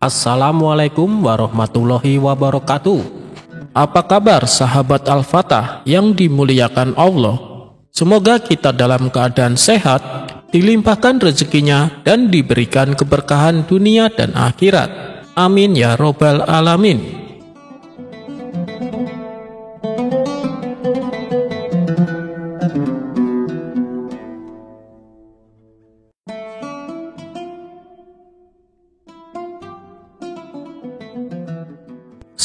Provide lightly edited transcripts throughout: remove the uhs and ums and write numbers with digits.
Assalamualaikum warahmatullahi wabarakatuh. Apa kabar sahabat Al-Fatah yang dimuliakan Allah? Semoga kita dalam keadaan sehat, dilimpahkan rezekinya dan diberikan keberkahan dunia dan akhirat. Amin ya robbal alamin.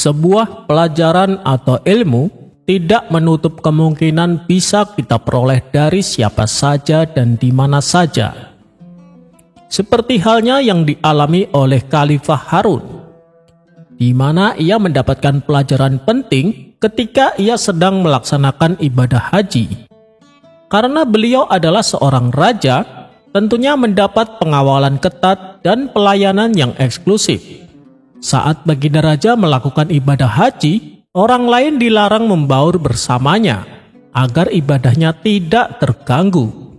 Sebuah pelajaran atau ilmu tidak menutup kemungkinan bisa kita peroleh dari siapa saja dan di mana saja. Seperti halnya yang dialami oleh Khalifah Harun, di mana ia mendapatkan pelajaran penting ketika ia sedang melaksanakan ibadah haji. Karena beliau adalah seorang raja, tentunya mendapat pengawalan ketat dan pelayanan yang eksklusif. Saat baginda raja melakukan ibadah haji, orang lain dilarang membaur bersamanya agar ibadahnya tidak terganggu.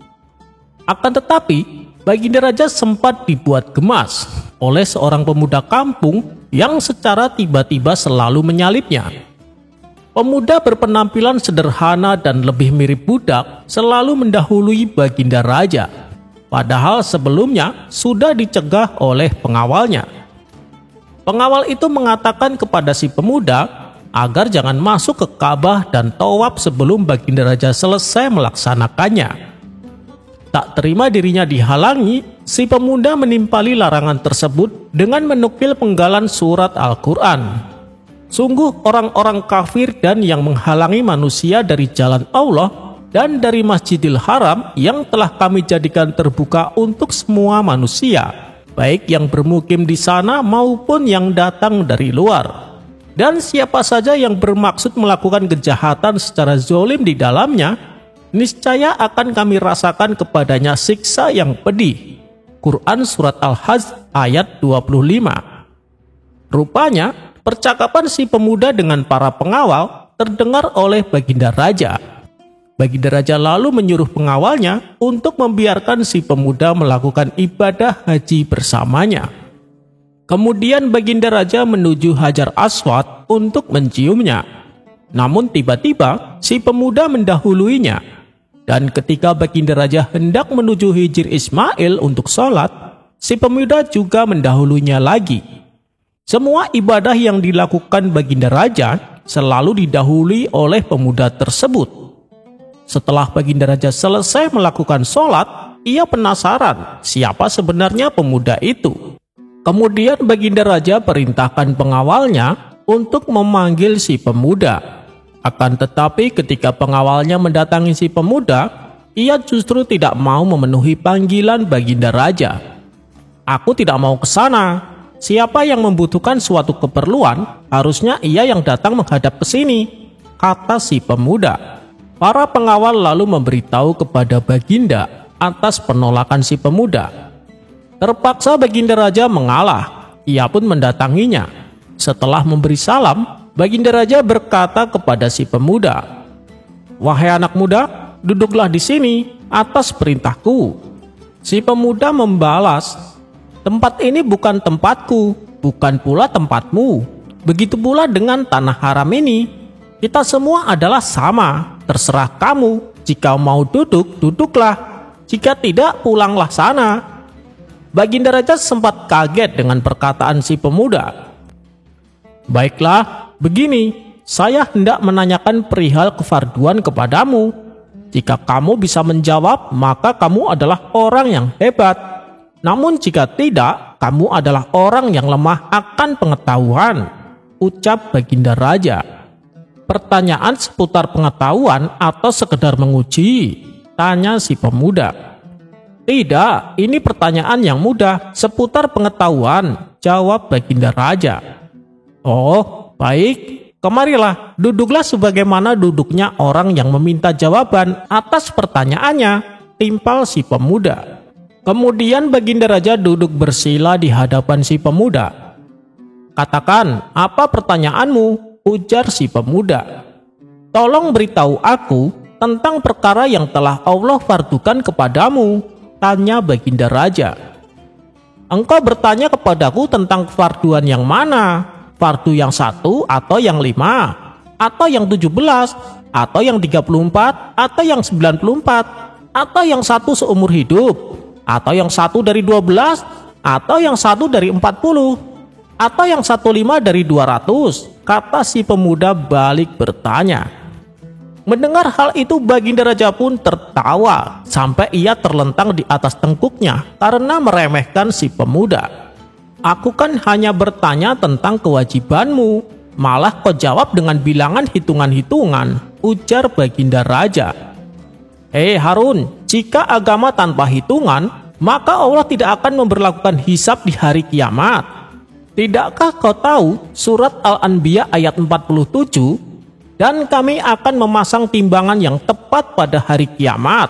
Akan tetapi, baginda raja sempat dibuat gemas oleh seorang pemuda kampung yang secara tiba-tiba selalu menyalipnya. Pemuda berpenampilan sederhana dan lebih mirip budak selalu mendahului baginda raja, padahal sebelumnya sudah dicegah oleh pengawalnya. Pengawal itu mengatakan kepada si pemuda agar jangan masuk ke Ka'bah dan tawaf sebelum baginda raja selesai melaksanakannya. Tak terima dirinya dihalangi, si pemuda menimpali larangan tersebut dengan menukil penggalan surat Al-Quran. Sungguh orang-orang kafir dan yang menghalangi manusia dari jalan Allah dan dari Masjidil Haram yang telah kami jadikan terbuka untuk semua manusia, baik yang bermukim di sana maupun yang datang dari luar. Dan siapa saja yang bermaksud melakukan kejahatan secara zalim di dalamnya, niscaya akan kami rasakan kepadanya siksa yang pedih. Quran Surat Al-Hajj ayat 25. Rupanya, percakapan si pemuda dengan para pengawal terdengar oleh baginda raja. Baginda raja lalu menyuruh pengawalnya untuk membiarkan si pemuda melakukan ibadah haji bersamanya. Kemudian baginda raja menuju Hajar Aswad untuk menciumnya. Namun tiba-tiba si pemuda mendahuluinya. Dan ketika baginda raja hendak menuju Hijr Ismail untuk sholat, si pemuda juga mendahulunya lagi. Semua ibadah yang dilakukan baginda raja selalu didahului oleh pemuda tersebut. Setelah baginda raja selesai melakukan sholat, ia penasaran siapa sebenarnya pemuda itu. Kemudian baginda raja perintahkan pengawalnya untuk memanggil si pemuda. Akan tetapi ketika pengawalnya mendatangi si pemuda, ia justru tidak mau memenuhi panggilan baginda raja. "Aku tidak mau ke sana. Siapa yang membutuhkan suatu keperluan, harusnya ia yang datang menghadap ke sini," kata si pemuda. Para pengawal lalu memberitahu kepada baginda atas penolakan si pemuda. Terpaksa baginda raja mengalah, ia pun mendatanginya. Setelah memberi salam, baginda raja berkata kepada si pemuda, "Wahai anak muda, duduklah di sini atas perintahku." Si pemuda membalas, "Tempat ini bukan tempatku, bukan pula tempatmu. Begitu pula dengan tanah haram ini. Kita semua adalah sama. Terserah kamu, jika mau duduk, duduklah. Jika tidak, pulanglah sana." Baginda raja sempat kaget dengan perkataan si pemuda. "Baiklah, begini, saya hendak menanyakan perihal kefarduan kepadamu. Jika kamu bisa menjawab, maka kamu adalah orang yang hebat. Namun jika tidak, kamu adalah orang yang lemah akan pengetahuan," ucap baginda raja. "Pertanyaan seputar pengetahuan atau sekedar menguji?" tanya si pemuda. "Tidak, ini pertanyaan yang mudah, seputar pengetahuan," jawab baginda raja. "Oh, baik, kemarilah, duduklah sebagaimana duduknya orang yang meminta jawaban atas pertanyaannya," timpal si pemuda. Kemudian baginda raja duduk bersila di hadapan si pemuda. "Katakan, apa pertanyaanmu?" ujar si pemuda. "Tolong beritahu aku tentang perkara yang telah Allah fardukan kepadamu," tanya baginda raja. Engkau bertanya kepadaku tentang kefarduan yang mana? Fardu yang 1 atau yang 5? Atau yang 17? Atau yang 34? Atau yang 94? Atau yang 1 seumur hidup? Atau yang 1 dari 12? Atau yang 1 dari 40? Atau yang 1/5 dari 200? Kata si pemuda balik bertanya. Mendengar hal itu Baginda Raja pun tertawa sampai ia terlentang di atas tengkuknya karena meremehkan si pemuda. Aku kan hanya bertanya tentang kewajibanmu, malah kau jawab dengan bilangan hitungan-hitungan, ujar Baginda Raja. Harun, jika agama tanpa hitungan, maka Allah tidak akan memberlakukan hisab di hari kiamat. Tidakkah kau tahu surat Al-Anbiya ayat 47? Dan kami akan memasang timbangan yang tepat pada hari kiamat.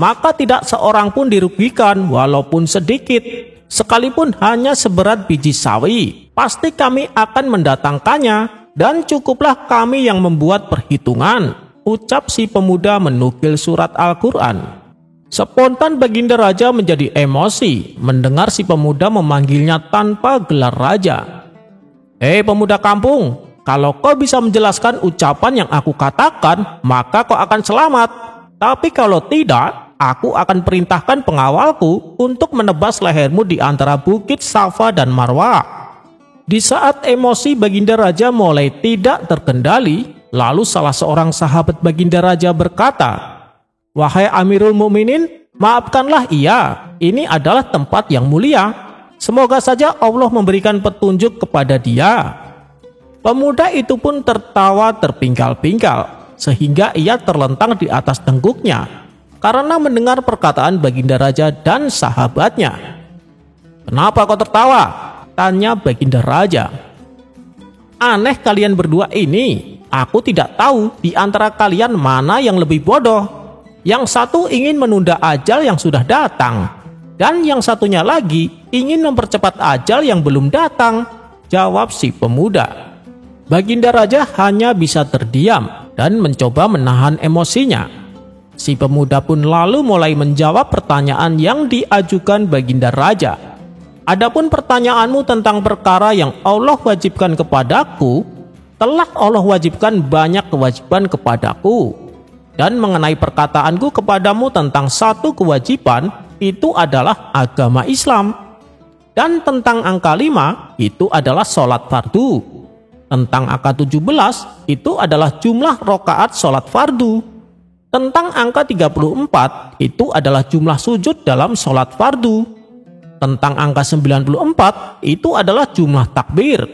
Maka tidak seorang pun dirugikan walaupun sedikit. Sekalipun hanya seberat biji sawi. Pasti kami akan mendatangkannya. Dan cukuplah kami yang membuat perhitungan. Ucap si pemuda menukil surat Al-Quran. Spontan Baginda Raja menjadi emosi mendengar si pemuda memanggilnya tanpa gelar raja. Pemuda kampung, kalau kau bisa menjelaskan ucapan yang aku katakan, maka kau akan selamat. Tapi kalau tidak, aku akan perintahkan pengawalku untuk menebas lehermu di antara bukit Safa dan Marwa. Di saat emosi Baginda Raja mulai tidak terkendali, lalu salah seorang sahabat Baginda Raja berkata, "Wahai Amirul Mukminin, maafkanlah ia. Ini adalah tempat yang mulia. Semoga saja Allah memberikan petunjuk kepada dia." Pemuda itu pun tertawa terpingkal-pingkal, sehingga ia terlentang di atas tengkuknya, karena mendengar perkataan Baginda Raja dan sahabatnya. "Kenapa kau tertawa?" tanya Baginda Raja. "Aneh kalian berdua ini, aku tidak tahu di antara kalian mana yang lebih bodoh. Yang satu ingin menunda ajal yang sudah datang, dan yang satunya lagi ingin mempercepat ajal yang belum datang," jawab si pemuda. Baginda Raja hanya bisa terdiam dan mencoba menahan emosinya. Si pemuda pun lalu mulai menjawab pertanyaan yang diajukan Baginda Raja. "Adapun pertanyaanmu tentang perkara yang Allah wajibkan kepadaku, telah Allah wajibkan banyak kewajiban kepadaku. Dan mengenai perkataanku kepadamu tentang satu kewajiban, itu adalah agama Islam. Dan tentang angka 5, itu adalah sholat fardu. Tentang angka 17, itu adalah jumlah rokaat sholat fardu. Tentang angka 34, itu adalah jumlah sujud dalam sholat fardu. Tentang angka 94, itu adalah jumlah takbir.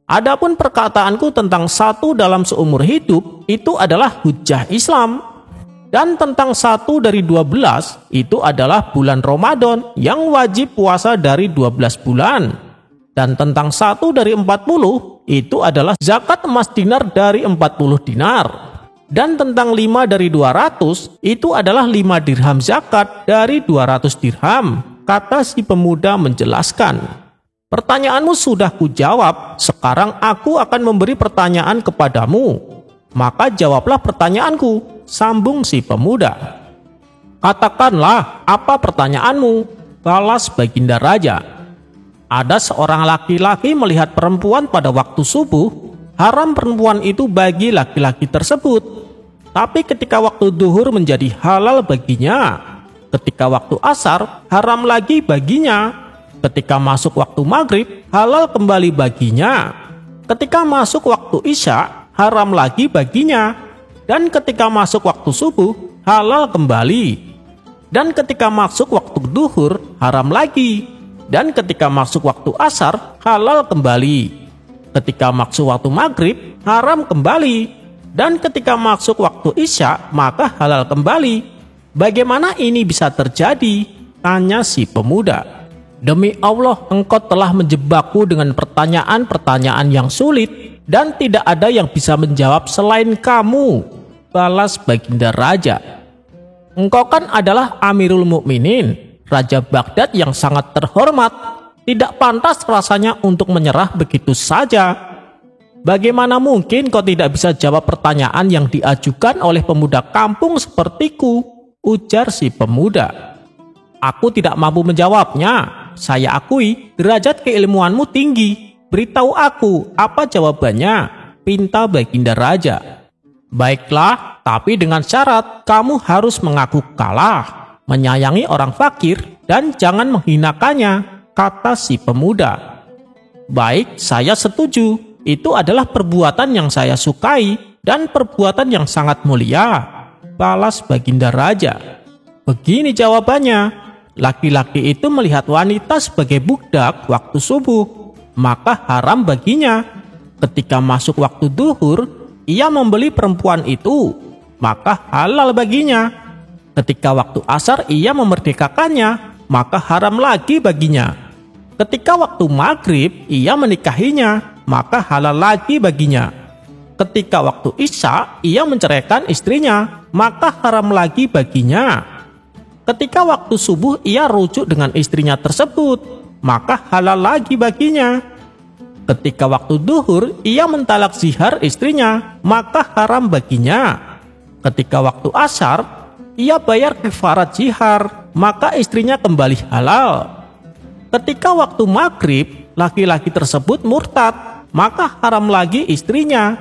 Adapun perkataanku tentang 1 dalam seumur hidup, itu adalah hujjah Islam. Dan tentang 1 dari 12, itu adalah bulan Ramadan yang wajib puasa dari 12 bulan. Dan tentang 1 dari 40, itu adalah zakat emas dinar dari 40 dinar. Dan tentang 5 dari 200, itu adalah 5 dirham zakat dari 200 dirham, kata si pemuda menjelaskan. "Pertanyaanmu sudah kujawab, sekarang aku akan memberi pertanyaan kepadamu. Maka jawablah pertanyaanku," sambung si pemuda. "Katakanlah apa pertanyaanmu," balas Baginda Raja. "Ada seorang laki-laki melihat perempuan pada waktu subuh, haram perempuan itu bagi laki-laki tersebut. Tapi ketika waktu duhur menjadi halal baginya. Ketika waktu asar, haram lagi baginya. Ketika masuk waktu maghrib, halal kembali baginya. Ketika masuk waktu isya, haram lagi baginya. Dan ketika masuk waktu subuh, halal kembali. Dan ketika masuk waktu duhur, haram lagi. Dan ketika masuk waktu asar, halal kembali. Ketika masuk waktu maghrib, haram kembali. Dan ketika masuk waktu isya, maka halal kembali. Bagaimana ini bisa terjadi?" tanya si pemuda. "Demi Allah, engkau telah menjebakku dengan pertanyaan-pertanyaan yang sulit, dan tidak ada yang bisa menjawab selain kamu," balas Baginda Raja. "Engkau kan adalah Amirul Mukminin, Raja Baghdad yang sangat terhormat. Tidak pantas rasanya untuk menyerah begitu saja. Bagaimana mungkin kau tidak bisa jawab pertanyaan yang diajukan oleh pemuda kampung sepertiku?" ujar si pemuda. "Aku tidak mampu menjawabnya. saya akui derajat keilmuanmu tinggi. Beritahu aku, apa jawabannya? Pinta Baginda Raja. Baiklah, tapi dengan syarat kamu harus mengaku kalah, menyayangi orang fakir, dan jangan menghinakannya, kata si pemuda. Baik, saya setuju. Itu adalah perbuatan yang saya sukai dan perbuatan yang sangat mulia, balas Baginda Raja. Begini jawabannya, laki-laki itu melihat wanita sebagai budak waktu subuh, maka haram baginya. Ketika masuk waktu duhur, ia membeli perempuan itu, maka halal baginya. Ketika waktu asar ia memerdekakannya, maka haram lagi baginya. Ketika waktu maghrib ia menikahinya, maka halal lagi baginya. Ketika waktu isya ia menceraikan istrinya, maka haram lagi baginya. Ketika waktu subuh ia rujuk dengan istrinya tersebut, maka halal lagi baginya. Ketika waktu duhur ia mentalak zihar istrinya, maka haram baginya. Ketika waktu asar ia bayar kafarat zihar, maka istrinya kembali halal. Ketika waktu maghrib laki-laki tersebut murtad, maka haram lagi istrinya.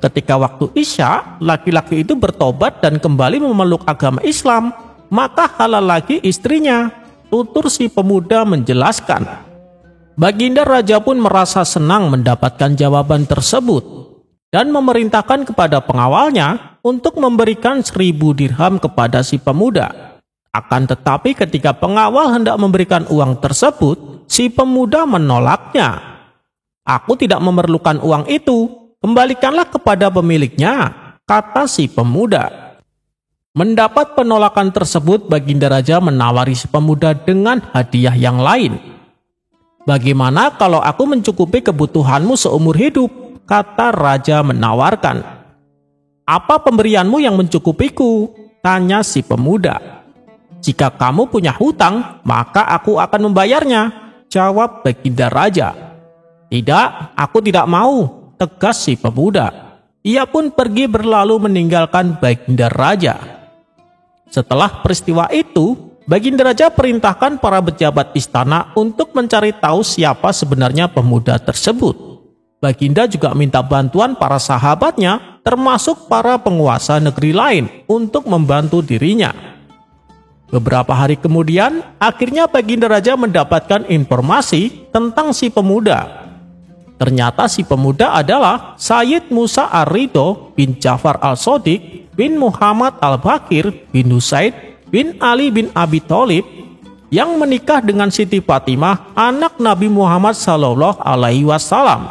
Ketika waktu isya laki-laki itu bertobat dan kembali memeluk agama Islam, maka halal lagi istrinya, tutur si pemuda menjelaskan. Baginda Raja pun merasa senang mendapatkan jawaban tersebut dan memerintahkan kepada pengawalnya untuk memberikan 1000 dirham kepada si pemuda. Akan tetapi ketika pengawal hendak memberikan uang tersebut, si pemuda menolaknya. Aku tidak memerlukan uang itu, kembalikanlah kepada pemiliknya, kata si pemuda. Mendapat penolakan tersebut, Baginda Raja menawari si pemuda dengan hadiah yang lain. Bagaimana kalau aku mencukupi kebutuhanmu seumur hidup? Kata Raja menawarkan. Apa pemberianmu yang mencukupiku? Tanya si pemuda. Jika kamu punya hutang, maka aku akan membayarnya, jawab Baginda Raja. Tidak, aku tidak mau, tegas si pemuda. Ia pun pergi berlalu meninggalkan Baginda Raja. Setelah peristiwa itu, Baginda Raja perintahkan para pejabat istana untuk mencari tahu siapa sebenarnya pemuda tersebut. Baginda juga minta bantuan para sahabatnya, termasuk para penguasa negeri lain, untuk membantu dirinya. Beberapa hari kemudian, akhirnya Baginda Raja mendapatkan informasi tentang si pemuda. Ternyata si pemuda adalah Sayyid Musa Ar-Ridho bin Ja'far Al-Shodiq bin Muhammad Al-Bakir bin Husaid bin Ali bin Abi Thalib yang menikah dengan Siti Fatimah, anak Nabi Muhammad Sallallahu Alaihi Wasallam,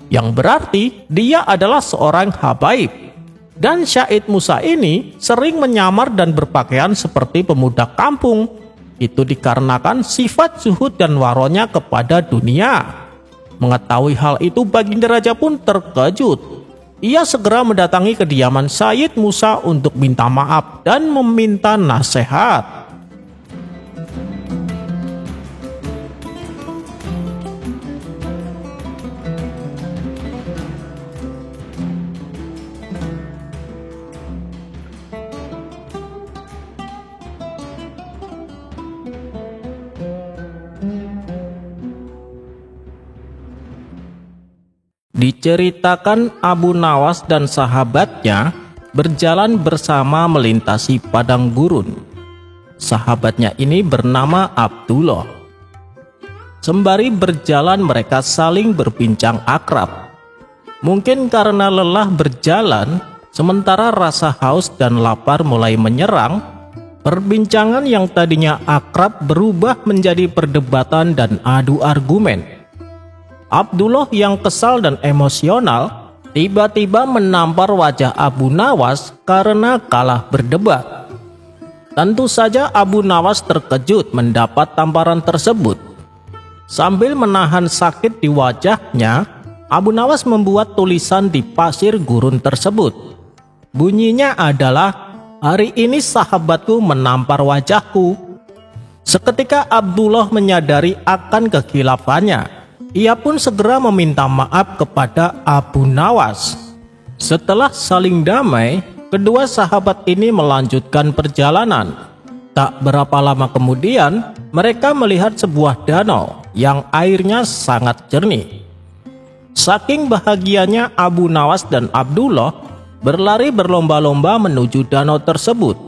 yang berarti dia adalah seorang habaib. Dan Sayyid Musa ini sering menyamar dan berpakaian seperti pemuda kampung. Itu dikarenakan sifat zuhud dan waronya kepada dunia. Mengetahui hal itu, Baginda Raja pun terkejut. Ia segera mendatangi kediaman Sayyid Musa untuk minta maaf dan meminta nasihat. Diceritakan Abu Nawas dan sahabatnya berjalan bersama melintasi padang gurun. Sahabatnya ini bernama Abdullah. Sembari berjalan mereka saling berbincang akrab. Mungkin karena lelah berjalan, sementara rasa haus dan lapar mulai menyerang, perbincangan yang tadinya akrab berubah menjadi perdebatan dan adu argumen. Abdullah yang kesal dan emosional tiba-tiba menampar wajah Abu Nawas karena kalah berdebat. Tentu saja Abu Nawas terkejut mendapat tamparan tersebut. Sambil menahan sakit di wajahnya, Abu Nawas membuat tulisan di pasir gurun tersebut. Bunyinya adalah, "Hari ini sahabatku menampar wajahku." Seketika Abdullah menyadari akan kekhilafannya. Ia pun segera meminta maaf kepada Abu Nawas. Setelah saling damai, kedua sahabat ini melanjutkan perjalanan. Tak berapa lama kemudian, mereka melihat sebuah danau yang airnya sangat jernih. Saking bahagianya, Abu Nawas dan Abdullah berlari berlomba-lomba menuju danau tersebut.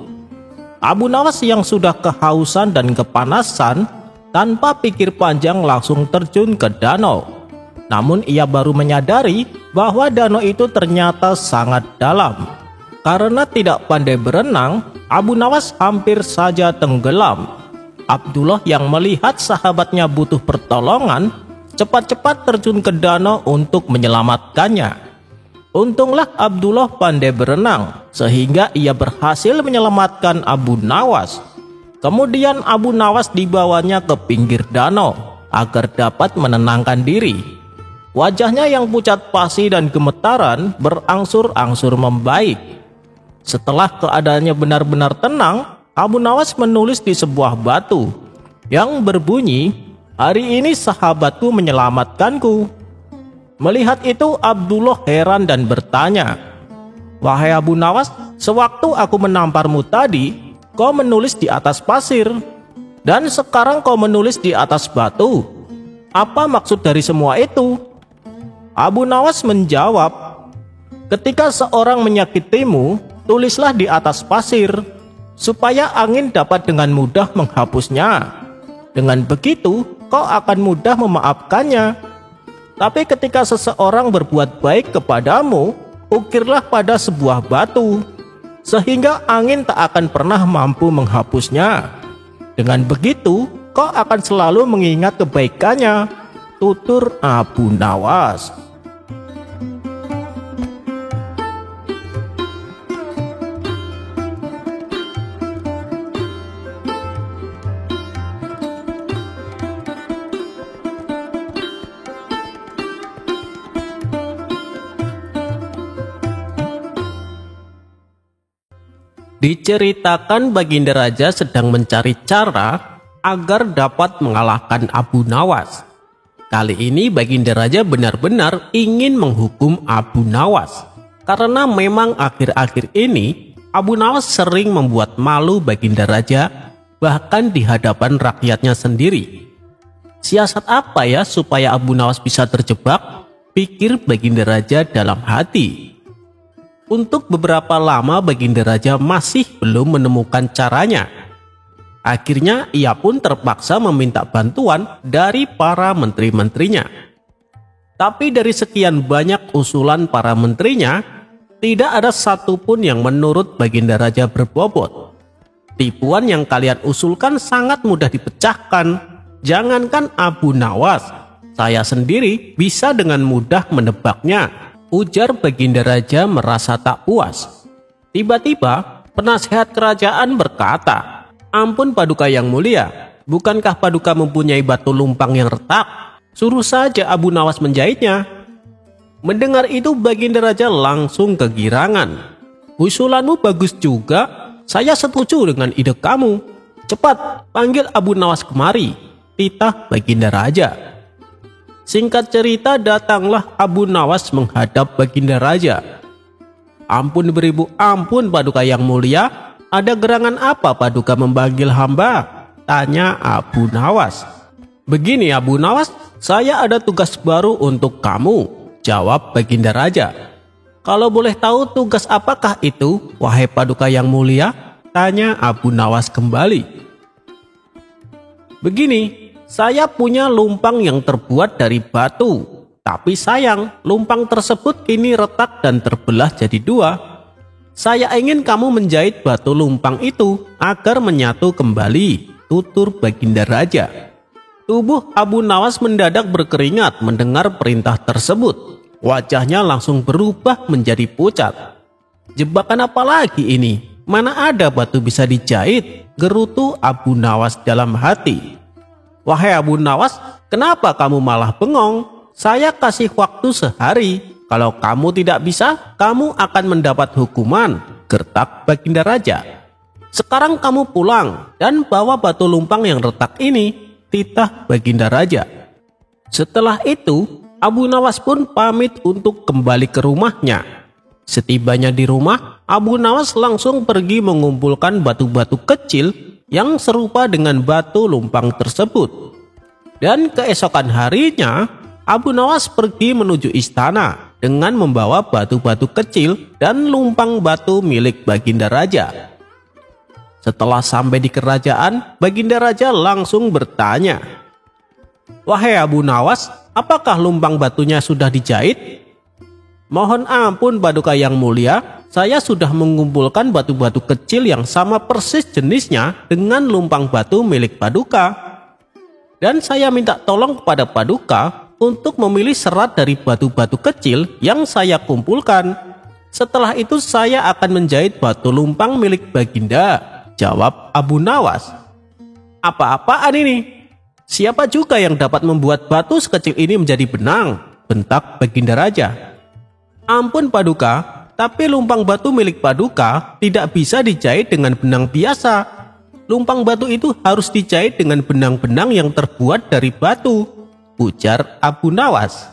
Abu Nawas yang sudah kehausan dan kepanasan, tanpa pikir panjang langsung terjun ke danau. Namun ia baru menyadari bahwa danau itu ternyata sangat dalam. Karena tidak pandai berenang, Abu Nawas hampir saja tenggelam. Abdullah yang melihat sahabatnya butuh pertolongan, cepat-cepat terjun ke danau untuk menyelamatkannya. Untunglah Abdullah pandai berenang, sehingga ia berhasil menyelamatkan Abu Nawas. Kemudian Abu Nawas dibawanya ke pinggir danau agar dapat menenangkan diri. Wajahnya yang pucat pasi dan gemetaran berangsur-angsur membaik. Setelah keadaannya benar-benar tenang, Abu Nawas menulis di sebuah batu yang berbunyi, "Hari ini sahabatku menyelamatkanku." Melihat itu, Abdullah heran dan bertanya, "Wahai Abu Nawas, sewaktu aku menamparmu tadi, kau menulis di atas pasir, dan sekarang kau menulis di atas batu. Apa maksud dari semua itu?" Abu Nawas menjawab, "Ketika seorang menyakitimu, tulislah di atas pasir, supaya angin dapat dengan mudah menghapusnya. Dengan begitu, kau akan mudah memaafkannya. Tapi ketika seseorang berbuat baik kepadamu, ukirlah pada sebuah batu, sehingga angin tak akan pernah mampu menghapusnya. Dengan begitu, kau akan selalu mengingat kebaikannya." Tutur Abu Nawas. Diceritakan Baginda Raja sedang mencari cara agar dapat mengalahkan Abu Nawas. Kali ini Baginda Raja benar-benar ingin menghukum Abu Nawas, karena memang akhir-akhir ini Abu Nawas sering membuat malu Baginda Raja, bahkan di hadapan rakyatnya sendiri. Siasat apa ya supaya Abu Nawas bisa terjebak? Pikir Baginda Raja dalam hati. Untuk beberapa lama Baginda Raja masih belum menemukan caranya. Akhirnya ia pun terpaksa meminta bantuan dari para menteri-menterinya. Tapi dari sekian banyak usulan para menterinya, tidak ada satupun yang menurut Baginda Raja berbobot. Tipuan yang kalian usulkan sangat mudah dipecahkan. Jangankan Abu Nawas, saya sendiri bisa dengan mudah menebaknya, ujar Baginda Raja merasa tak puas. Tiba-tiba penasehat kerajaan berkata, "Ampun Paduka yang mulia, bukankah Paduka mempunyai batu lumpang yang retak? Suruh saja Abu Nawas menjahitnya." Mendengar itu Baginda Raja langsung kegirangan. "Usulanmu bagus juga, saya setuju dengan ide kamu. Cepat panggil Abu Nawas kemari," titah Baginda Raja. Singkat cerita, datanglah Abu Nawas menghadap Baginda Raja. "Ampun beribu ampun Paduka yang mulia, ada gerangan apa Paduka memanggil hamba?" tanya Abu Nawas. "Begini Abu Nawas, saya ada tugas baru untuk kamu," jawab Baginda Raja. "Kalau boleh tahu tugas apakah itu, wahai Paduka yang mulia?" tanya Abu Nawas kembali. "Begini, saya punya lumpang yang terbuat dari batu, tapi sayang lumpang tersebut kini retak dan terbelah jadi dua. Saya ingin kamu menjahit batu lumpang itu agar menyatu kembali," tutur Baginda Raja. Tubuh Abu Nawas mendadak berkeringat mendengar perintah tersebut. Wajahnya langsung berubah menjadi pucat. "Jebakan apa lagi ini? Mana ada batu bisa dijahit?" gerutu Abu Nawas dalam hati. "Wahai Abu Nawas, kenapa kamu malah bengong? Saya kasih waktu sehari. Kalau kamu tidak bisa, kamu akan mendapat hukuman," gertak Baginda Raja. "Sekarang kamu pulang dan bawa batu lumpang yang retak ini," titah Baginda Raja. Setelah itu, Abu Nawas pun pamit untuk kembali ke rumahnya. Setibanya di rumah, Abu Nawas langsung pergi mengumpulkan batu-batu kecil yang serupa dengan batu lumpang tersebut. Dan keesokan harinya, Abu Nawas pergi menuju istana dengan membawa batu-batu kecil dan lumpang batu milik Baginda Raja. Setelah sampai di kerajaan, Baginda Raja langsung bertanya, "Wahai Abu Nawas, apakah lumpang batunya sudah dijahit?" "Mohon ampun Paduka yang mulia, saya sudah mengumpulkan batu-batu kecil yang sama persis jenisnya dengan lumpang batu milik Paduka. Dan saya minta tolong kepada Paduka untuk memilih serat dari batu-batu kecil yang saya kumpulkan. Setelah itu saya akan menjahit batu lumpang milik Baginda," jawab Abu Nawas. "Apa-apaan ini? Siapa juga yang dapat membuat batu sekecil ini menjadi benang?" bentak Baginda Raja. "Ampun Paduka, tapi lumpang batu milik Paduka tidak bisa dijahit dengan benang biasa. Lumpang batu itu harus dijahit dengan benang-benang yang terbuat dari batu," ujar Abu Nawas.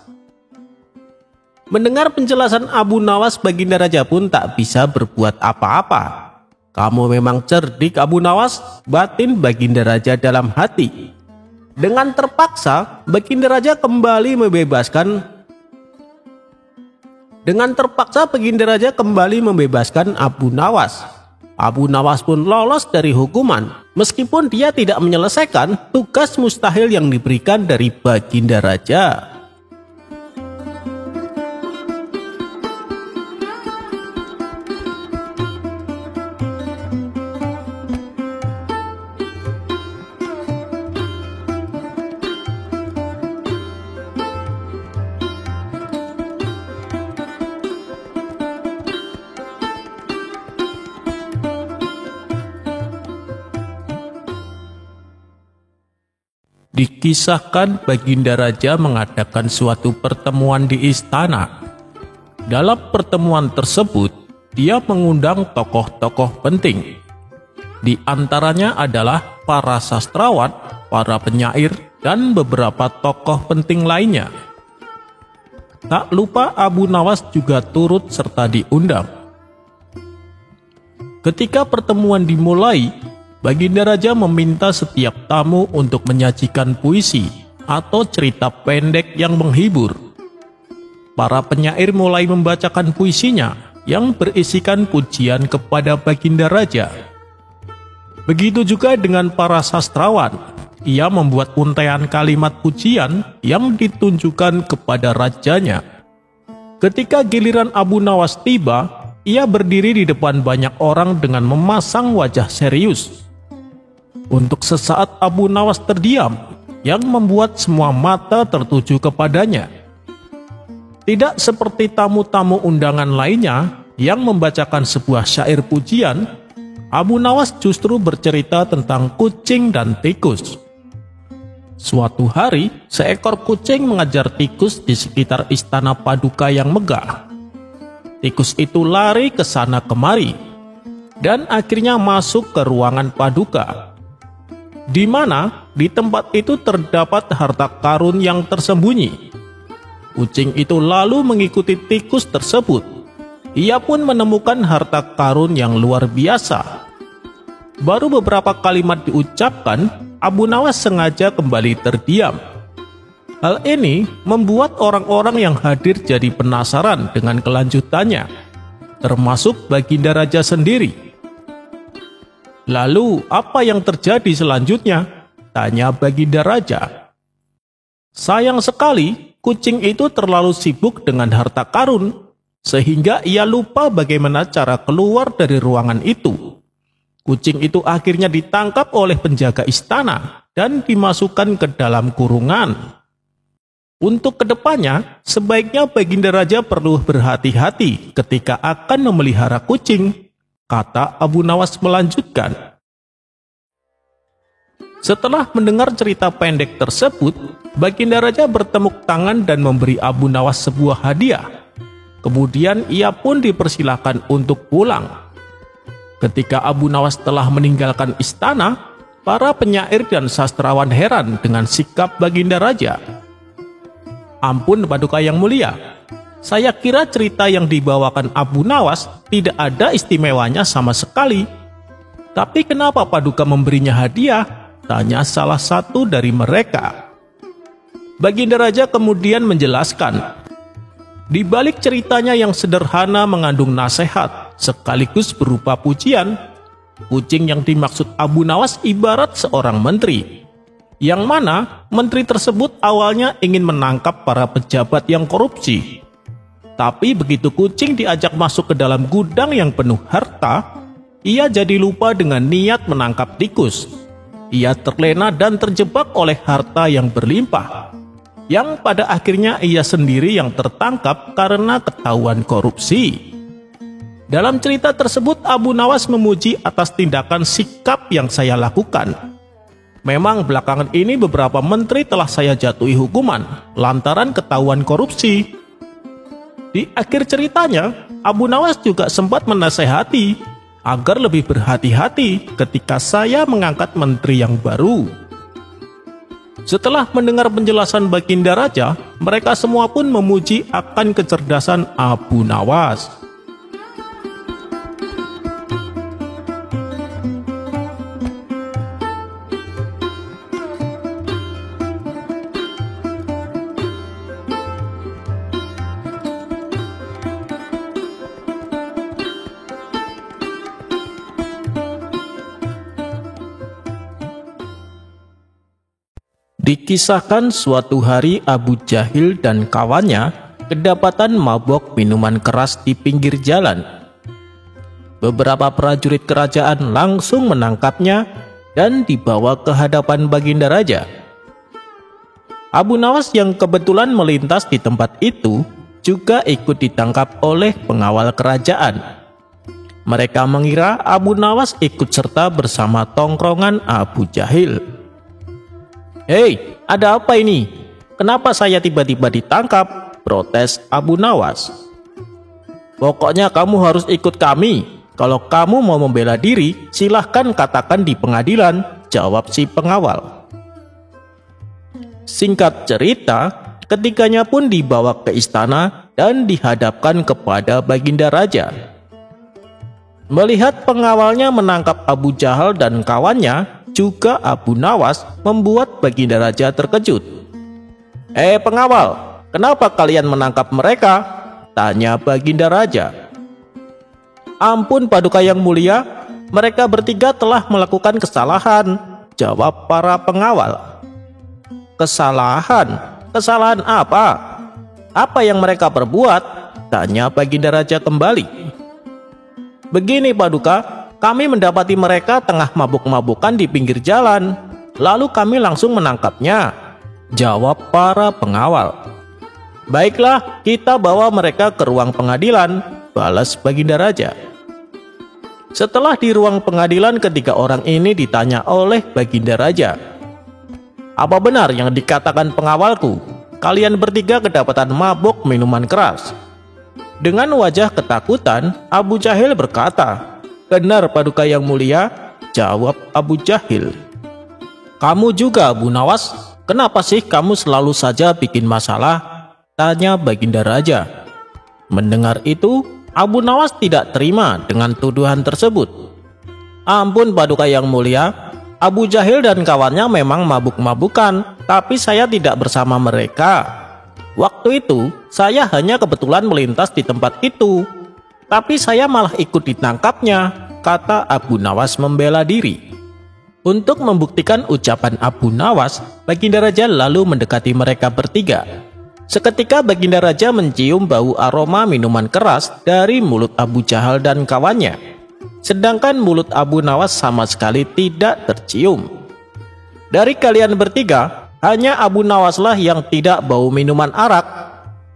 Mendengar penjelasan Abu Nawas, Baginda Raja pun tak bisa berbuat apa-apa. "Kamu memang cerdik Abu Nawas," batin Baginda Raja dalam hati. Dengan terpaksa, Baginda Raja kembali membebaskan Abu Nawas. Abu Nawas pun lolos dari hukuman, meskipun dia tidak menyelesaikan tugas mustahil yang diberikan dari Baginda Raja. Dikisahkan Baginda Raja mengadakan suatu pertemuan di istana. Dalam pertemuan tersebut, dia mengundang tokoh-tokoh penting. Di antaranya adalah para sastrawan, para penyair, dan beberapa tokoh penting lainnya. Tak lupa Abu Nawas juga turut serta diundang. Ketika pertemuan dimulai, Baginda Raja meminta setiap tamu untuk menyajikan puisi atau cerita pendek yang menghibur. Para penyair mulai membacakan puisinya yang berisikan pujian kepada Baginda Raja. Begitu juga dengan para sastrawan. Ia membuat untaian kalimat pujian yang ditunjukkan kepada rajanya. Ketika giliran Abu Nawas tiba, ia berdiri di depan banyak orang dengan memasang wajah serius. Untuk sesaat Abu Nawas terdiam, yang membuat semua mata tertuju kepadanya. Tidak seperti tamu-tamu undangan lainnya yang membacakan sebuah syair pujian, Abu Nawas justru bercerita tentang kucing dan tikus. Suatu hari, seekor kucing mengejar tikus di sekitar istana Paduka yang megah. Tikus itu lari ke sana kemari, dan akhirnya masuk ke ruangan Paduka, di mana di tempat itu terdapat harta karun yang tersembunyi. Kucing itu lalu mengikuti tikus tersebut. Ia pun menemukan harta karun yang luar biasa. Baru beberapa kalimat diucapkan, Abu Nawas sengaja kembali terdiam. Hal ini membuat orang-orang yang hadir jadi penasaran dengan kelanjutannya, termasuk Baginda Raja sendiri. "Lalu apa yang terjadi selanjutnya?" tanya Baginda Raja. Sayang sekali, kucing itu terlalu sibuk dengan harta karun, sehingga ia lupa bagaimana cara keluar dari ruangan itu. Kucing itu akhirnya ditangkap oleh penjaga istana dan dimasukkan ke dalam kurungan. Untuk kedepannya, sebaiknya Baginda Raja perlu berhati-hati ketika akan memelihara kucing, kata Abu Nawas melanjutkan. Setelah mendengar cerita pendek tersebut, Baginda Raja bertepuk tangan dan memberi Abu Nawas sebuah hadiah. Kemudian ia pun dipersilakan untuk pulang. Ketika Abu Nawas telah meninggalkan istana, para penyair dan sastrawan heran dengan sikap Baginda Raja. "Ampun Paduka yang mulia, saya kira cerita yang dibawakan Abu Nawas tidak ada istimewanya sama sekali. Tapi kenapa Paduka memberinya hadiah? Tanya salah satu dari mereka. Baginda Raja kemudian menjelaskan, di balik ceritanya yang sederhana mengandung nasihat sekaligus berupa pujian. Kucing yang dimaksud Abu Nawas ibarat seorang menteri, yang mana menteri tersebut awalnya ingin menangkap para pejabat yang korupsi. Tapi begitu kucing diajak masuk ke dalam gudang yang penuh harta, ia jadi lupa dengan niat menangkap tikus. Ia terlena dan terjebak oleh harta yang berlimpah, yang pada akhirnya ia sendiri yang tertangkap karena ketahuan korupsi. Dalam cerita tersebut, Abu Nawas memuji atas tindakan sikap yang saya lakukan. Memang belakangan ini beberapa menteri telah saya jatuhi hukuman lantaran ketahuan korupsi. Di akhir ceritanya, Abu Nawas juga sempat menasehati agar lebih berhati-hati ketika saya mengangkat menteri yang baru. Setelah mendengar penjelasan Baginda Raja, mereka semua pun memuji akan kecerdasan Abu Nawas. Dikisahkan suatu hari Abu Jahil dan kawannya kedapatan mabok minuman keras di pinggir jalan. Beberapa prajurit kerajaan langsung menangkapnya dan dibawa ke hadapan Baginda Raja. Abu Nawas yang kebetulan melintas di tempat itu juga ikut ditangkap oleh pengawal kerajaan. Mereka mengira Abu Nawas ikut serta bersama tongkrongan Abu Jahil. "Hei, ada apa ini? Kenapa saya tiba-tiba ditangkap?" protes Abu Nawas. "Pokoknya kamu harus ikut kami. Kalau kamu mau membela diri, silahkan katakan di pengadilan," jawab si pengawal. Singkat cerita, ketiganya pun dibawa ke istana dan dihadapkan kepada Baginda Raja. Melihat pengawalnya menangkap Abu Jahal dan kawannya, juga Abu Nawas, membuat Baginda Raja terkejut. Pengawal, kenapa kalian menangkap mereka?" tanya Baginda Raja. "Ampun Paduka yang mulia, mereka bertiga telah melakukan kesalahan," jawab para pengawal. "Kesalahan? Kesalahan apa? Apa yang mereka perbuat?" tanya Baginda Raja kembali. "Begini Paduka, kami mendapati mereka tengah mabuk-mabukan di pinggir jalan, lalu kami langsung menangkapnya," jawab para pengawal. "Baiklah, kita bawa mereka ke ruang pengadilan," balas Baginda Raja. Setelah di ruang pengadilan, ketiga orang ini ditanya oleh Baginda Raja. "Apa benar yang dikatakan pengawalku? Kalian bertiga kedapatan mabuk minuman keras." Dengan wajah ketakutan, Abu Jahil berkata, "Benar Paduka yang mulia," jawab Abu Jahil. "Kamu juga Abu Nawas, kenapa sih kamu selalu saja bikin masalah?" tanya Baginda Raja. Mendengar itu, Abu Nawas tidak terima dengan tuduhan tersebut. "Ampun Paduka yang mulia, Abu Jahil dan kawannya memang mabuk-mabukan, tapi saya tidak bersama mereka. Waktu itu, saya hanya kebetulan melintas di tempat itu, tapi saya malah ikut ditangkapnya," kata Abu Nawas membela diri. Untuk membuktikan ucapan Abu Nawas, Baginda Raja lalu mendekati mereka bertiga. Seketika Baginda Raja mencium bau aroma minuman keras dari mulut Abu Jahal dan kawannya, sedangkan mulut Abu Nawas sama sekali tidak tercium. "Dari kalian bertiga, hanya Abu Nawaslah yang tidak bau minuman arak.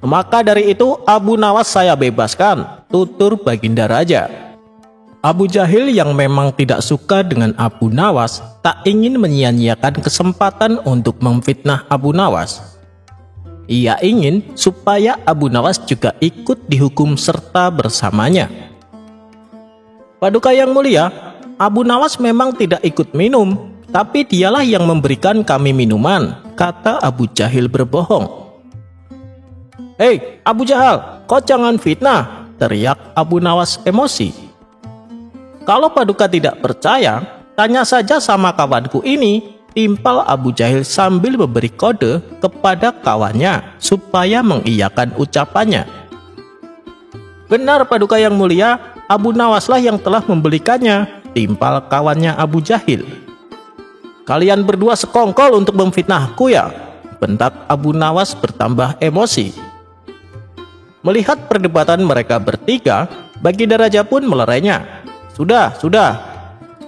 Maka dari itu Abu Nawas saya bebaskan," tutur Baginda Raja. Abu Jahil yang memang tidak suka dengan Abu Nawas tak ingin menyia-nyiakan kesempatan untuk memfitnah Abu Nawas. Ia ingin supaya Abu Nawas juga ikut dihukum serta bersamanya. "Paduka yang mulia, Abu Nawas memang tidak ikut minum, tapi dialah yang memberikan kami minuman," kata Abu Jahil berbohong. "Hei Abu Jahal, kau jangan fitnah," teriak Abu Nawas emosi. Kalau Paduka tidak percaya, tanya saja sama kawanku ini, timpal Abu Jahil sambil memberi kode kepada kawannya supaya mengiyakan ucapannya. Benar Paduka yang mulia, Abu Nawaslah yang telah membelikannya, timpal kawannya Abu Jahil. Kalian berdua sekongkol untuk memfitnahku ya, bentak Abu Nawas bertambah emosi. Melihat perdebatan mereka bertiga, Baginda Raja pun melerainya. Sudah.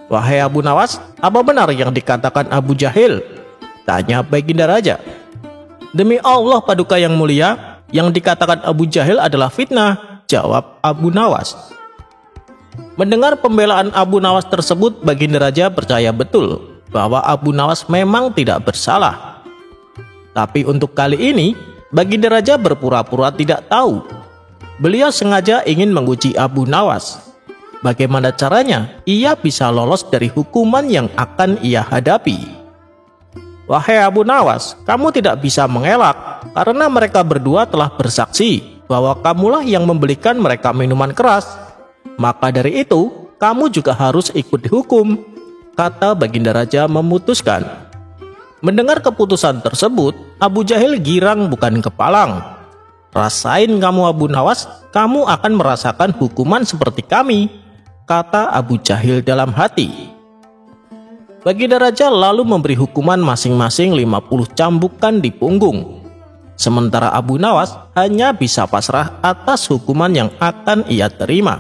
Wahai Abu Nawas, apa benar yang dikatakan Abu Jahil? Tanya Baginda Raja. Demi Allah Paduka yang mulia, yang dikatakan Abu Jahil adalah fitnah, jawab Abu Nawas. Mendengar pembelaan Abu Nawas tersebut, Baginda Raja percaya betul bahwa Abu Nawas memang tidak bersalah. Tapi untuk kali ini, Baginda Raja berpura-pura tidak tahu. Beliau sengaja ingin menguji Abu Nawas. Bagaimana caranya ia bisa lolos dari hukuman yang akan ia hadapi? Wahai Abu Nawas, kamu tidak bisa mengelak karena mereka berdua telah bersaksi bahwa kamulah yang membelikan mereka minuman keras. Maka dari itu, kamu juga harus ikut dihukum, kata Baginda Raja memutuskan. Mendengar keputusan tersebut, Abu Jahil girang bukan kepalang. Rasain kamu Abu Nawas, kamu akan merasakan hukuman seperti kami, kata Abu Jahil dalam hati. Baginda Raja lalu memberi hukuman masing-masing 50 cambukan di punggung. Sementara Abu Nawas hanya bisa pasrah atas hukuman yang akan ia terima.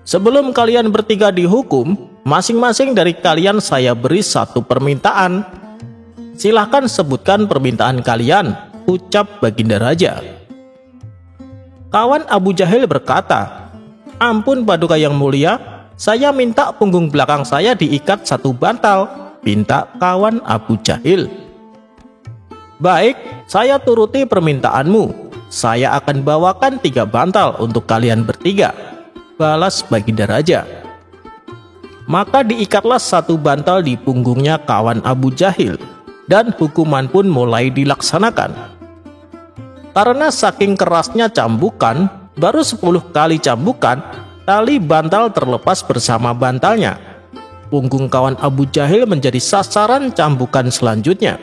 Sebelum kalian bertiga dihukum, masing-masing dari kalian saya beri satu permintaan. Silahkan sebutkan permintaan kalian, ucap Baginda Raja. Kawan Abu Jahil berkata, ampun Paduka yang mulia, saya minta punggung belakang saya diikat satu bantal, pinta kawan Abu Jahil. Baik, saya turuti permintaanmu. Saya akan bawakan 3 bantal untuk kalian bertiga, balas Baginda Raja. Maka diikatlah satu bantal di punggungnya kawan Abu Jahil, dan hukuman pun mulai dilaksanakan. Karena saking kerasnya cambukan, baru 10 kali cambukan, tali bantal terlepas bersama bantalnya. Punggung kawan Abu Jahil menjadi sasaran cambukan selanjutnya.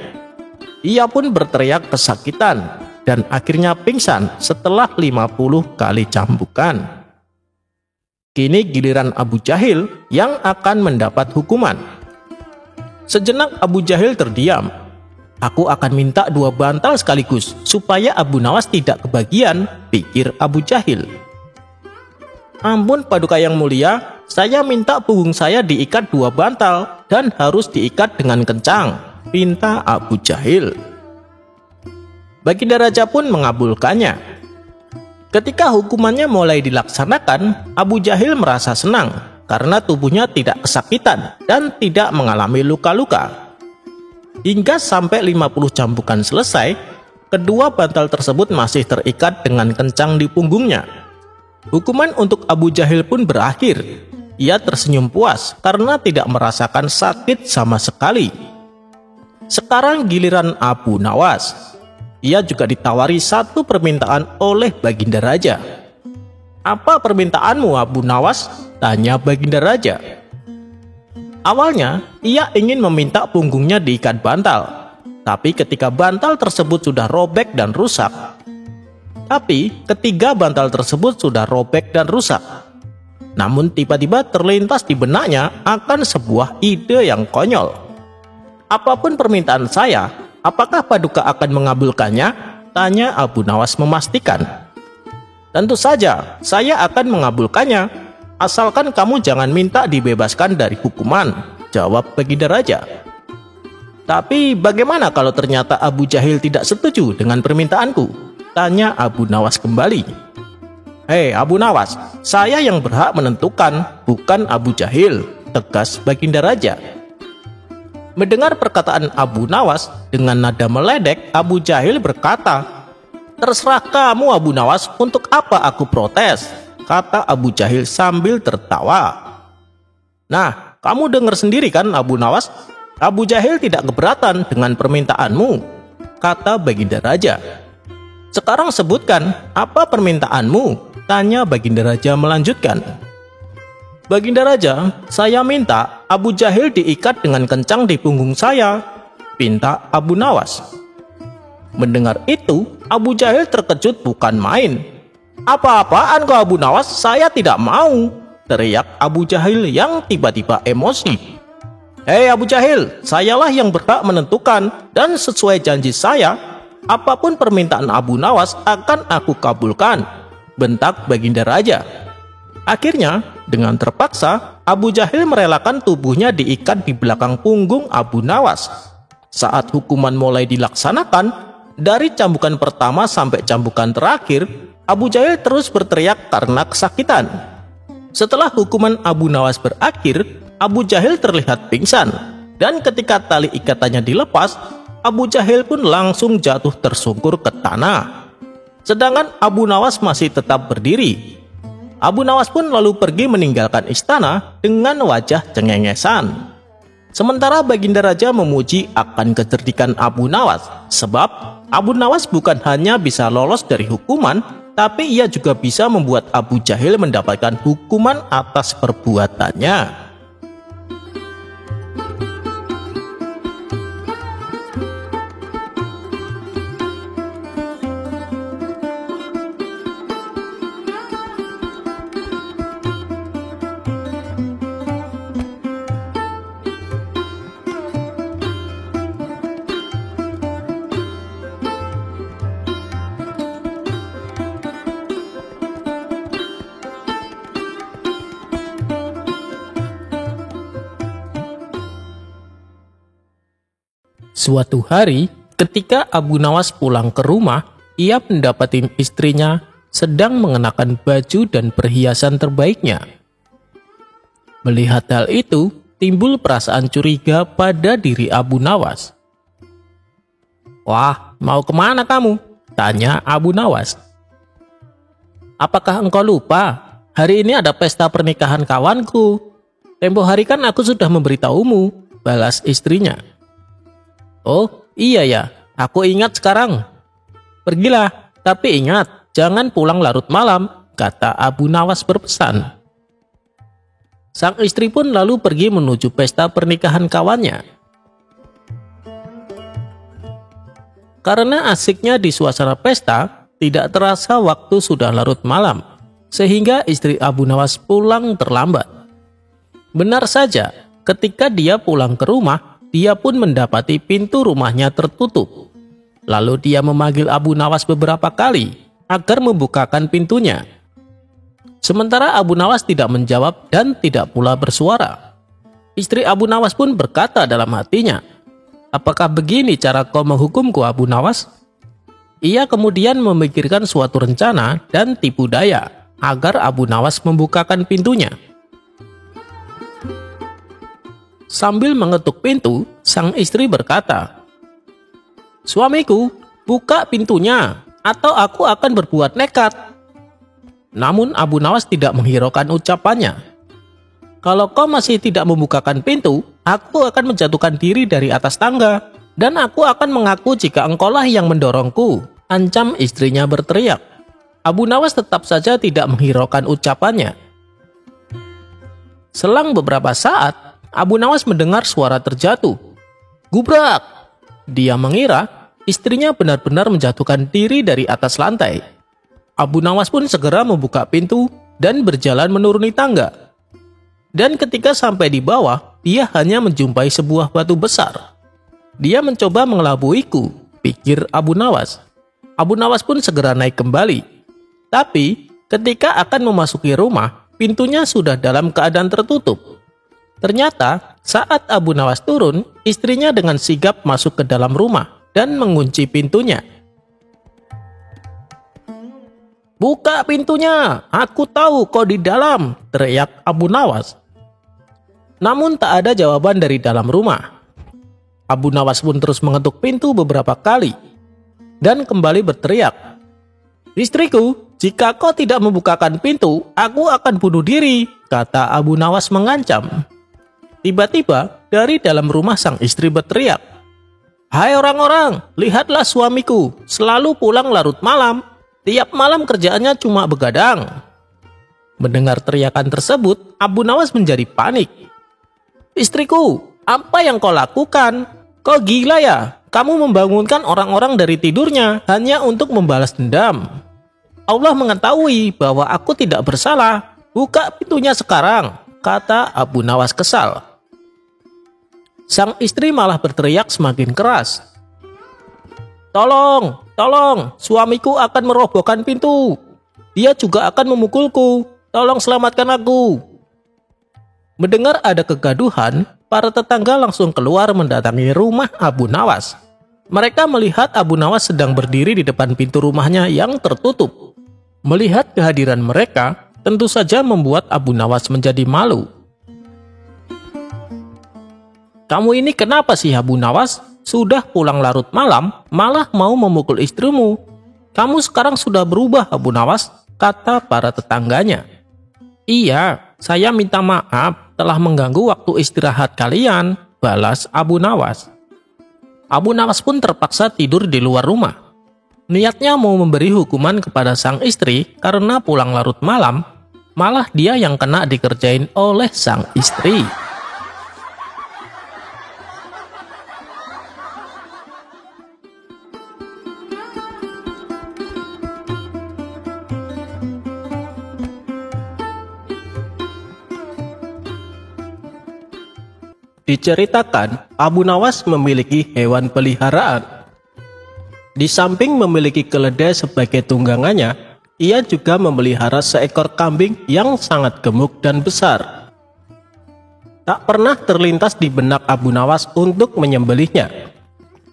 Ia pun berteriak kesakitan dan akhirnya pingsan setelah 50 kali cambukan. Kini giliran Abu Jahil yang akan mendapat hukuman. Sejenak Abu Jahil terdiam. Aku akan minta 2 bantal sekaligus supaya Abu Nawas tidak kebagian, pikir Abu Jahil. Ampun Paduka yang mulia, saya minta punggung saya diikat 2 bantal dan harus diikat dengan kencang, pinta Abu Jahil. Baginda Raja pun mengabulkannya. Ketika hukumannya mulai dilaksanakan, Abu Jahil merasa senang karena tubuhnya tidak kesakitan dan tidak mengalami luka-luka. Hingga sampai 50 cambukan selesai, kedua bantal tersebut masih terikat dengan kencang di punggungnya. Hukuman untuk Abu Jahil pun berakhir. Ia tersenyum puas karena tidak merasakan sakit sama sekali. Sekarang giliran Abu Nawas. Ia juga ditawari satu permintaan oleh Baginda Raja. Apa permintaanmu Abu Nawas? Tanya Baginda Raja. Awalnya, ia ingin meminta punggungnya diikat bantal. Tapi ketika bantal tersebut sudah robek dan rusak. Namun tiba-tiba terlintas di benaknya akan sebuah ide yang konyol. Apapun permintaan saya, apakah Paduka akan mengabulkannya? Tanya Abu Nawas memastikan. Tentu saja, saya akan mengabulkannya. Asalkan kamu jangan minta dibebaskan dari hukuman, jawab Baginda Raja. Tapi bagaimana kalau ternyata Abu Jahil tidak setuju dengan permintaanku? Tanya Abu Nawas kembali. Hei Abu Nawas, saya yang berhak menentukan, bukan Abu Jahil, tegas Baginda Raja. Mendengar perkataan Abu Nawas, dengan nada meledek, Abu Jahil berkata, terserah kamu Abu Nawas, untuk apa aku protes? Kata Abu Jahil sambil tertawa. Nah, kamu dengar sendiri kan Abu Nawas? Abu Jahil tidak keberatan dengan permintaanmu, kata Baginda Raja. Sekarang sebutkan, apa permintaanmu? Tanya Baginda Raja melanjutkan. "Baginda Raja, saya minta Abu Jahil diikat dengan kencang di punggung saya," pinta Abu Nawas. Mendengar itu, Abu Jahil terkejut bukan main. "Apa-apaan kau Abu Nawas, saya tidak mau," teriak Abu Jahil yang tiba-tiba emosi. "Hei Abu Jahil, sayalah yang berhak menentukan, dan sesuai janji saya, apapun permintaan Abu Nawas akan aku kabulkan," bentak Baginda Raja. Akhirnya, dengan terpaksa, Abu Jahil merelakan tubuhnya diikat di belakang punggung Abu Nawas. Saat hukuman mulai dilaksanakan, dari cambukan pertama sampai cambukan terakhir, Abu Jahil terus berteriak karena kesakitan. Setelah hukuman Abu Nawas berakhir, Abu Jahil terlihat pingsan, dan ketika tali ikatannya dilepas, Abu Jahil pun langsung jatuh tersungkur ke tanah. Sedangkan Abu Nawas masih tetap berdiri. Abu Nawas pun lalu pergi meninggalkan istana dengan wajah cengengesan. Sementara Baginda Raja memuji akan kecerdikan Abu Nawas, sebab Abu Nawas bukan hanya bisa lolos dari hukuman, tapi ia juga bisa membuat Abu Jahil mendapatkan hukuman atas perbuatannya. Suatu hari, ketika Abu Nawas pulang ke rumah, ia mendapati istrinya sedang mengenakan baju dan perhiasan terbaiknya. Melihat hal itu, timbul perasaan curiga pada diri Abu Nawas. "Wah, mau kemana kamu?" tanya Abu Nawas. "Apakah engkau lupa? Hari ini ada pesta pernikahan kawanku. Tempo hari kan aku sudah memberitahumu," balas istrinya. "Oh iya ya, aku ingat sekarang. Pergilah, tapi ingat, jangan pulang larut malam," kata Abu Nawas berpesan. Sang istri pun lalu pergi menuju pesta pernikahan kawannya. Karena asiknya di suasana pesta, tidak terasa waktu sudah larut malam, sehingga istri Abu Nawas pulang terlambat. Benar saja, ketika dia pulang ke rumah, dia pun mendapati pintu rumahnya tertutup. Lalu dia memanggil Abu Nawas beberapa kali agar membukakan pintunya. Sementara Abu Nawas tidak menjawab dan tidak pula bersuara. Istri Abu Nawas pun berkata dalam hatinya, "Apakah begini cara kau menghukumku, Abu Nawas?" Ia kemudian memikirkan suatu rencana dan tipu daya agar Abu Nawas membukakan pintunya. Sambil mengetuk pintu, sang istri berkata, "Suamiku, buka pintunya, atau aku akan berbuat nekat." Namun Abu Nawas tidak menghiraukan ucapannya. "Kalau kau masih tidak membukakan pintu, aku akan menjatuhkan diri dari atas tangga, dan aku akan mengaku jika engkaulah yang mendorongku," ancam istrinya berteriak. Abu Nawas tetap saja tidak menghiraukan ucapannya. Selang beberapa saat, Abu Nawas mendengar suara terjatuh. Gubrak! Dia mengira istrinya benar-benar menjatuhkan diri dari atas lantai. Abu Nawas pun segera membuka pintu dan berjalan menuruni tangga. Dan ketika sampai di bawah, dia hanya menjumpai sebuah batu besar. "Dia mencoba mengelabuiku," pikir Abu Nawas. Abu Nawas pun segera naik kembali. Tapi ketika akan memasuki rumah, pintunya sudah dalam keadaan tertutup. Ternyata saat Abu Nawas turun, istrinya dengan sigap masuk ke dalam rumah dan mengunci pintunya. "Buka pintunya, aku tahu kau di dalam," teriak Abu Nawas. Namun tak ada jawaban dari dalam rumah. Abu Nawas pun terus mengetuk pintu beberapa kali dan kembali berteriak, "Istriku, jika kau tidak membukakan pintu, aku akan bunuh diri," kata Abu Nawas mengancam. Tiba-tiba dari dalam rumah sang istri berteriak, "Hai orang-orang, lihatlah suamiku, selalu pulang larut malam. Tiap malam kerjaannya cuma begadang." Mendengar teriakan tersebut, Abu Nawas menjadi panik. "Istriku, apa yang kau lakukan? Kau gila ya? Kamu membangunkan orang-orang dari tidurnya hanya untuk membalas dendam. Allah mengetahui bahwa aku tidak bersalah. Buka pintunya sekarang," kata Abu Nawas kesal. Sang istri malah berteriak semakin keras. "Tolong, tolong, suamiku akan merobohkan pintu. Dia juga akan memukulku. Tolong selamatkan aku." Mendengar ada kegaduhan, para tetangga langsung keluar mendatangi rumah Abu Nawas. Mereka melihat Abu Nawas sedang berdiri di depan pintu rumahnya yang tertutup. Melihat kehadiran mereka, tentu saja membuat Abu Nawas menjadi malu. "Kamu ini kenapa sih Abu Nawas? Sudah pulang larut malam, malah mau memukul istrimu. Kamu sekarang sudah berubah Abu Nawas," kata para tetangganya. "Iya, saya minta maaf telah mengganggu waktu istirahat kalian," balas Abu Nawas. Abu Nawas pun terpaksa tidur di luar rumah. Niatnya mau memberi hukuman kepada sang istri karena pulang larut malam, malah dia yang kena dikerjain oleh sang istri. Diceritakan, Abu Nawas memiliki hewan peliharaan. Di samping memiliki keledai sebagai tunggangannya, ia juga memelihara seekor kambing yang sangat gemuk dan besar. Tak pernah terlintas di benak Abu Nawas untuk menyembelihnya.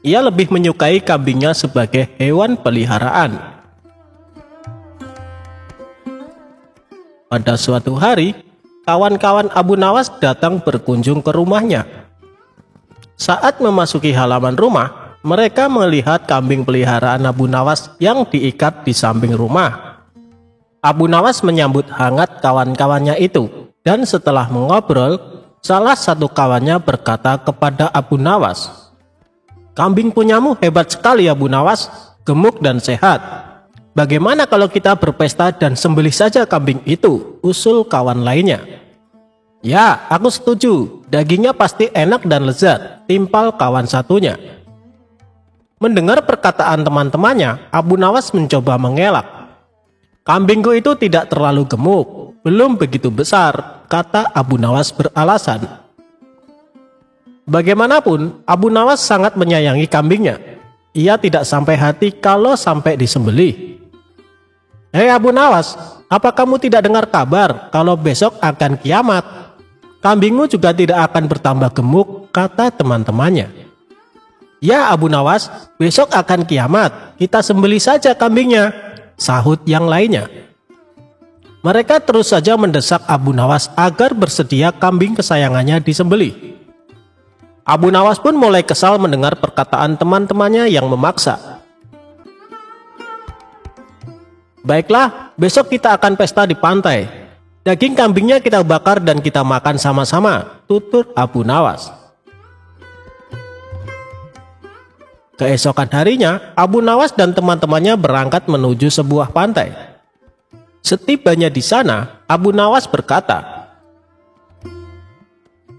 Ia lebih menyukai kambingnya sebagai hewan peliharaan. Pada suatu hari, kawan-kawan Abu Nawas datang berkunjung ke rumahnya. Saat memasuki halaman rumah, mereka melihat kambing peliharaan Abu Nawas yang diikat di samping rumah. Abu Nawas menyambut hangat kawan-kawannya itu, dan setelah mengobrol, salah satu kawannya berkata kepada Abu Nawas, "Kambing punyamu hebat sekali Abu Nawas, gemuk dan sehat. Bagaimana kalau kita berpesta dan sembelih saja kambing itu?" usul kawan lainnya. "Ya, aku setuju. Dagingnya pasti enak dan lezat," timpal kawan satunya. Mendengar perkataan teman-temannya, Abu Nawas mencoba mengelak. "Kambingku itu tidak terlalu gemuk, belum begitu besar," kata Abu Nawas beralasan. Bagaimanapun, Abu Nawas sangat menyayangi kambingnya. Ia tidak sampai hati kalau sampai disembelih. "Hei Abu Nawas, apa kamu tidak dengar kabar kalau besok akan kiamat? Kambingmu juga tidak akan bertambah gemuk," kata teman-temannya. "Ya Abu Nawas, besok akan kiamat, kita sembelih saja kambingnya," sahut yang lainnya. Mereka terus saja mendesak Abu Nawas agar bersedia kambing kesayangannya disembelih. Abu Nawas pun mulai kesal mendengar perkataan teman-temannya yang memaksa. "Baiklah, besok kita akan pesta di pantai. Daging kambingnya kita bakar dan kita makan sama-sama," tutur Abu Nawas. Keesokan harinya, Abu Nawas dan teman-temannya berangkat menuju sebuah pantai. Setibanya di sana, Abu Nawas berkata,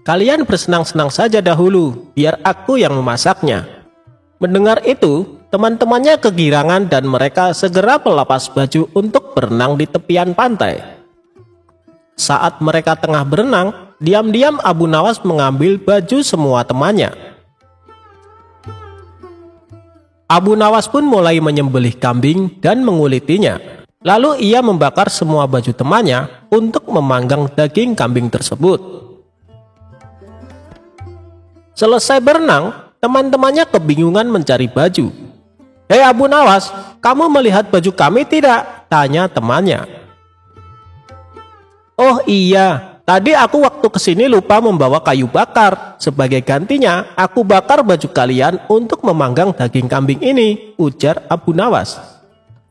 "Kalian bersenang-senang saja dahulu, biar aku yang memasaknya." Mendengar itu, teman-temannya kegirangan dan mereka segera melepas baju untuk berenang di tepian pantai. Saat mereka tengah berenang, diam-diam Abu Nawas mengambil baju semua temannya. Abu Nawas pun mulai menyembelih kambing dan mengulitinya. Lalu ia membakar semua baju temannya untuk memanggang daging kambing tersebut. Selesai berenang, teman-temannya kebingungan mencari baju. "Hei Abu Nawas, kamu melihat baju kami tidak?" tanya temannya. "Oh iya, tadi aku waktu kesini lupa membawa kayu bakar. Sebagai gantinya, aku bakar baju kalian untuk memanggang daging kambing ini," ujar Abu Nawas.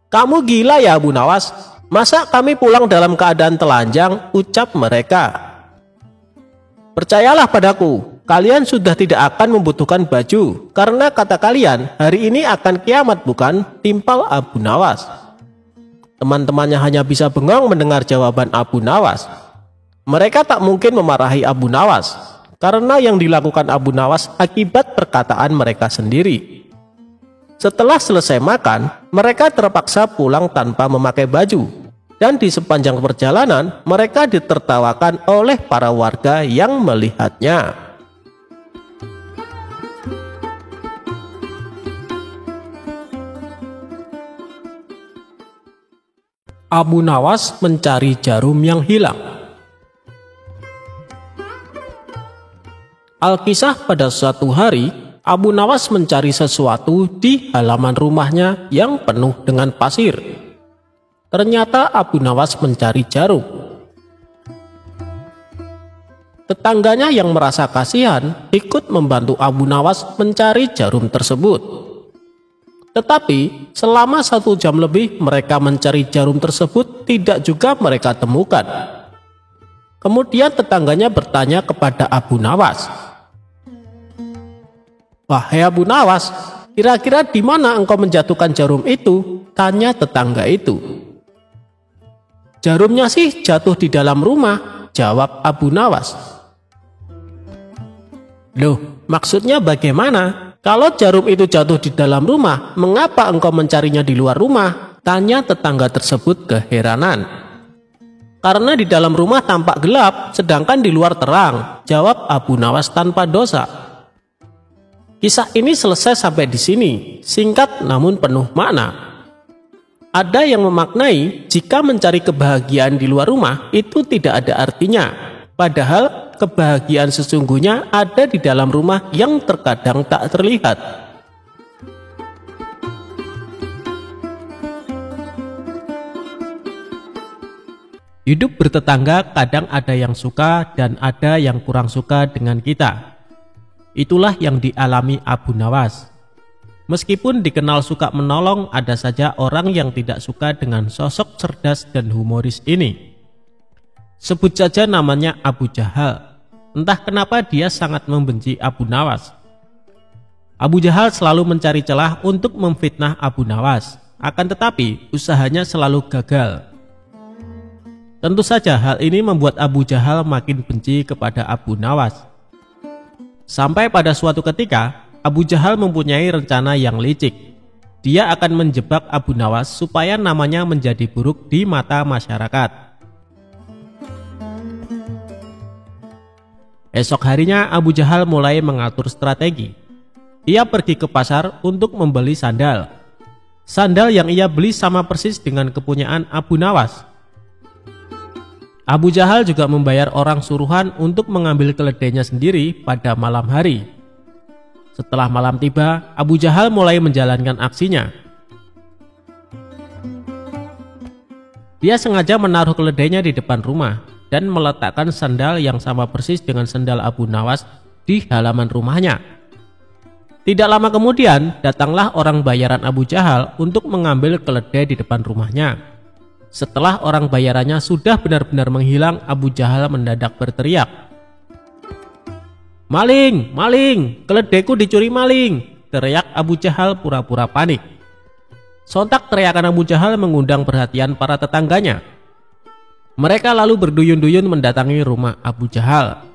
"Kamu gila ya Abu Nawas? Masa kami pulang dalam keadaan telanjang?" ucap mereka. "Percayalah padaku, kalian sudah tidak akan membutuhkan baju, karena kata kalian hari ini akan kiamat bukan?" timpal Abu Nawas. Teman-temannya hanya bisa bengong mendengar jawaban Abu Nawas. Mereka tak mungkin memarahi Abu Nawas, karena yang dilakukan Abu Nawas akibat perkataan mereka sendiri. Setelah selesai makan, mereka terpaksa pulang tanpa memakai baju. Dan di sepanjang perjalanan, mereka ditertawakan oleh para warga yang melihatnya. Abu Nawas mencari jarum yang hilang. Alkisah, pada suatu hari, Abu Nawas mencari sesuatu di halaman rumahnya yang penuh dengan pasir. Ternyata Abu Nawas mencari jarum. Tetangganya yang merasa kasihan ikut membantu Abu Nawas mencari jarum tersebut. Tetapi selama 1 jam lebih mereka mencari jarum tersebut, tidak juga mereka temukan. Kemudian tetangganya bertanya kepada Abu Nawas, "Wahai Abu Nawas, kira-kira di mana engkau menjatuhkan jarum itu?" Tanya tetangga itu. "Jarumnya sih jatuh di dalam rumah," jawab Abu Nawas. "Loh, maksudnya bagaimana? Kalau jarum itu jatuh di dalam rumah, mengapa engkau mencarinya di luar rumah?" Tanya tetangga tersebut keheranan. "Karena di dalam rumah tampak gelap, sedangkan di luar terang," jawab Abu Nawas tanpa dosa. Kisah ini selesai sampai di sini, singkat namun penuh makna. Ada yang memaknai jika mencari kebahagiaan di luar rumah itu tidak ada artinya, padahal kebahagiaan sesungguhnya ada di dalam rumah yang terkadang tak terlihat. Hidup bertetangga kadang ada yang suka dan ada yang kurang suka dengan kita. Itulah yang dialami Abu Nawas. Meskipun dikenal suka menolong, ada saja orang yang tidak suka dengan sosok cerdas dan humoris ini. Sebut saja namanya Abu Jahal. Entah kenapa dia sangat membenci Abu Nawas. Abu Jahal selalu mencari celah untuk memfitnah Abu Nawas, akan tetapi usahanya selalu gagal. Tentu saja hal ini membuat Abu Jahal makin benci kepada Abu Nawas. Sampai pada suatu ketika, Abu Jahal mempunyai rencana yang licik. Dia akan menjebak Abu Nawas supaya namanya menjadi buruk di mata masyarakat. Esok harinya Abu Jahal mulai mengatur strategi. Ia pergi ke pasar untuk membeli sandal. Sandal yang ia beli sama persis dengan kepunyaan Abu Nawas. Abu Jahal juga membayar orang suruhan untuk mengambil keledainya sendiri pada malam hari. Setelah malam tiba, Abu Jahal mulai menjalankan aksinya. Dia sengaja menaruh keledainya di depan rumah dan meletakkan sandal yang sama persis dengan sandal Abu Nawas di halaman rumahnya. Tidak lama kemudian, datanglah orang bayaran Abu Jahal untuk mengambil keledai di depan rumahnya. Setelah orang bayarannya sudah benar-benar menghilang, Abu Jahal mendadak berteriak, "Maling! Maling! Keledaiku dicuri maling!" teriak Abu Jahal pura-pura panik. Sontak teriakan Abu Jahal mengundang perhatian para tetangganya. Mereka lalu berduyun-duyun mendatangi rumah Abu Jahal.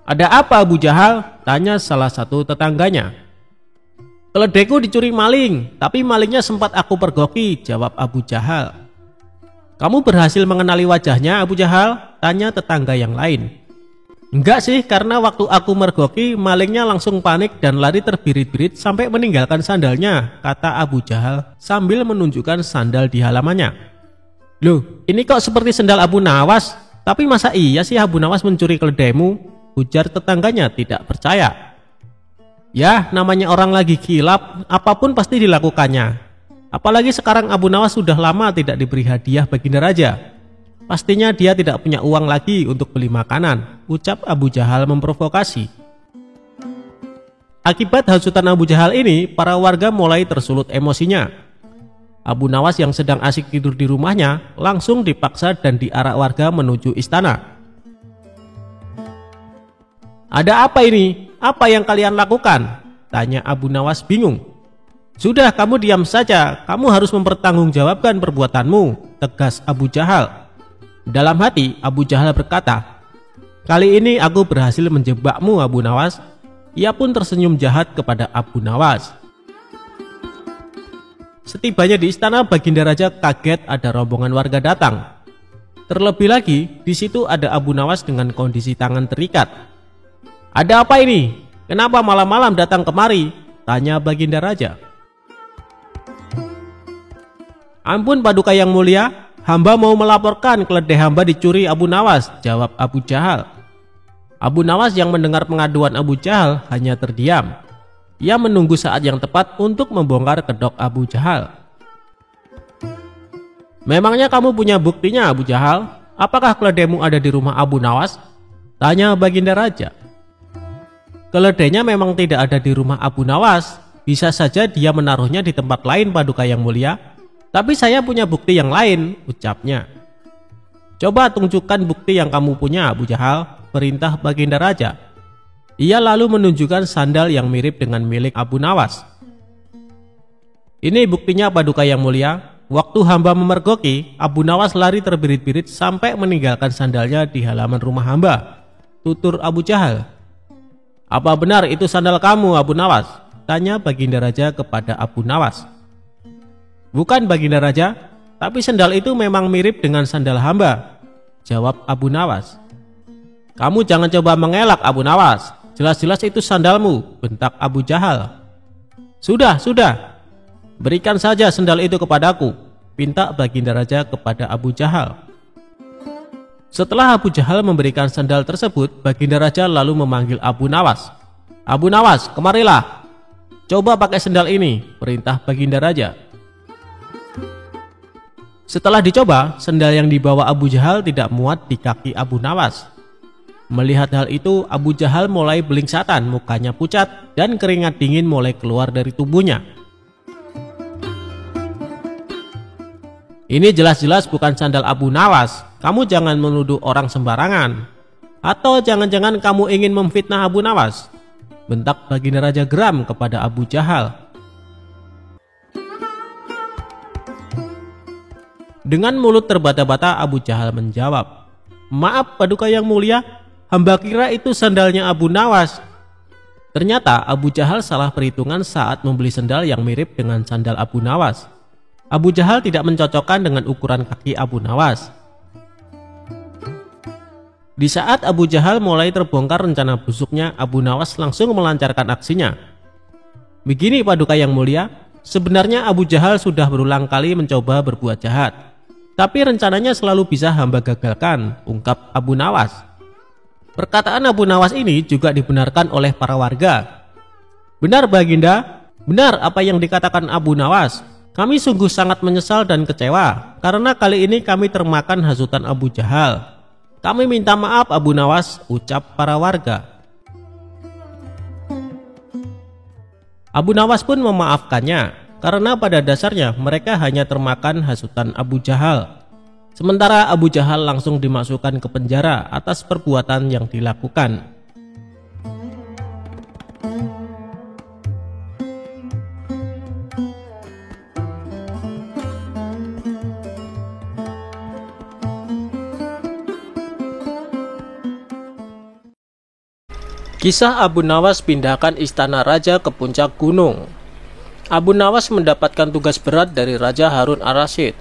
"Ada apa Abu Jahal?" tanya salah satu tetangganya. "Keledaiku dicuri maling, tapi malingnya sempat aku pergoki," jawab Abu Jahal. "Kamu berhasil mengenali wajahnya Abu Jahal?" tanya tetangga yang lain. "Enggak sih, karena waktu aku mergoki, malingnya langsung panik dan lari terbirit-birit sampai meninggalkan sandalnya," kata Abu Jahal sambil menunjukkan sandal di halamannya. "Loh, ini kok seperti sandal Abu Nawas? Tapi masa iya sih Abu Nawas mencuri keledaimu?" ujar tetangganya tidak percaya. "Ya, namanya orang lagi kilap, apapun pasti dilakukannya. Apalagi sekarang Abu Nawas sudah lama tidak diberi hadiah baginda raja. Pastinya dia tidak punya uang lagi untuk beli makanan," ucap Abu Jahal memprovokasi. Akibat hasutan Abu Jahal ini, para warga mulai tersulut emosinya. Abu Nawas yang sedang asik tidur di rumahnya langsung dipaksa dan diarak warga menuju istana. "Ada apa ini? Apa yang kalian lakukan?" tanya Abu Nawas bingung. "Sudah, kamu diam saja, kamu harus mempertanggungjawabkan perbuatanmu," tegas Abu Jahal. Dalam hati, Abu Jahal berkata, "Kali ini aku berhasil menjebakmu, Abu Nawas." Ia pun tersenyum jahat kepada Abu Nawas. Setibanya di istana, Baginda Raja kaget ada rombongan warga datang. Terlebih lagi, di situ ada Abu Nawas dengan kondisi tangan terikat. "Ada apa ini? Kenapa malam-malam datang kemari?" tanya Baginda Raja. "Ampun Paduka yang mulia, hamba mau melaporkan keledai hamba dicuri Abu Nawas," jawab Abu Jahal. Abu Nawas yang mendengar pengaduan Abu Jahal hanya terdiam. Ia menunggu saat yang tepat untuk membongkar kedok Abu Jahal. "Memangnya kamu punya buktinya, Abu Jahal? Apakah keledaimu ada di rumah Abu Nawas?" tanya Baginda Raja. "Keledainya memang tidak ada di rumah Abu Nawas. Bisa saja dia menaruhnya di tempat lain, Paduka yang mulia. Tapi saya punya bukti yang lain," ucapnya. "Coba tunjukkan bukti yang kamu punya, Abu Jahal," perintah Baginda Raja. Ia lalu menunjukkan sandal yang mirip dengan milik Abu Nawas. "Ini buktinya, Paduka yang mulia. Waktu hamba memergoki, Abu Nawas lari terbirit-birit sampai meninggalkan sandalnya di halaman rumah hamba," tutur Abu Jahal. "Apa benar itu sandal kamu, Abu Nawas?" tanya Baginda Raja kepada Abu Nawas. "Bukan, Baginda Raja, tapi sandal itu memang mirip dengan sandal hamba," jawab Abu Nawas. "Kamu jangan coba mengelak, Abu Nawas. Jelas-jelas itu sandalmu," bentak Abu Jahal. Sudah. Berikan saja sandal itu kepadaku," pinta Baginda Raja kepada Abu Jahal. Setelah Abu Jahal memberikan sandal tersebut, Baginda Raja lalu memanggil Abu Nawas. "Abu Nawas, kemarilah. Coba pakai sandal ini," perintah Baginda Raja. Setelah dicoba, sandal yang dibawa Abu Jahal tidak muat di kaki Abu Nawas. Melihat hal itu, Abu Jahal mulai belingsatan, mukanya pucat, dan keringat dingin mulai keluar dari tubuhnya. "Ini jelas-jelas bukan sandal Abu Nawas. Kamu jangan menuduh orang sembarangan. Atau jangan-jangan kamu ingin memfitnah Abu Nawas?" bentak Baginda Raja geram kepada Abu Jahal. Dengan mulut terbata-bata, Abu Jahal menjawab, "Maaf Paduka yang mulia, hamba kira itu sandalnya Abu Nawas." Ternyata Abu Jahal salah perhitungan saat membeli sandal yang mirip dengan sandal Abu Nawas. Abu Jahal tidak mencocokkan dengan ukuran kaki Abu Nawas. Di saat Abu Jahal mulai terbongkar rencana busuknya, Abu Nawas langsung melancarkan aksinya. "Begini Paduka yang mulia, sebenarnya Abu Jahal sudah berulang kali mencoba berbuat jahat, tapi rencananya selalu bisa hamba gagalkan," ungkap Abu Nawas. Perkataan Abu Nawas ini juga dibenarkan oleh para warga. "Benar Baginda, benar apa yang dikatakan Abu Nawas. Kami sungguh sangat menyesal dan kecewa karena kali ini kami termakan hasutan Abu Jahal. Kami minta maaf Abu Nawas," ucap para warga. Abu Nawas pun memaafkannya karena pada dasarnya mereka hanya termakan hasutan Abu Jahal. Sementara Abu Jahal langsung dimasukkan ke penjara atas perbuatan yang dilakukan. Kisah Abu Nawas pindahkan istana raja ke puncak gunung. Abu Nawas mendapatkan tugas berat dari Raja Harun ar-Rasyid,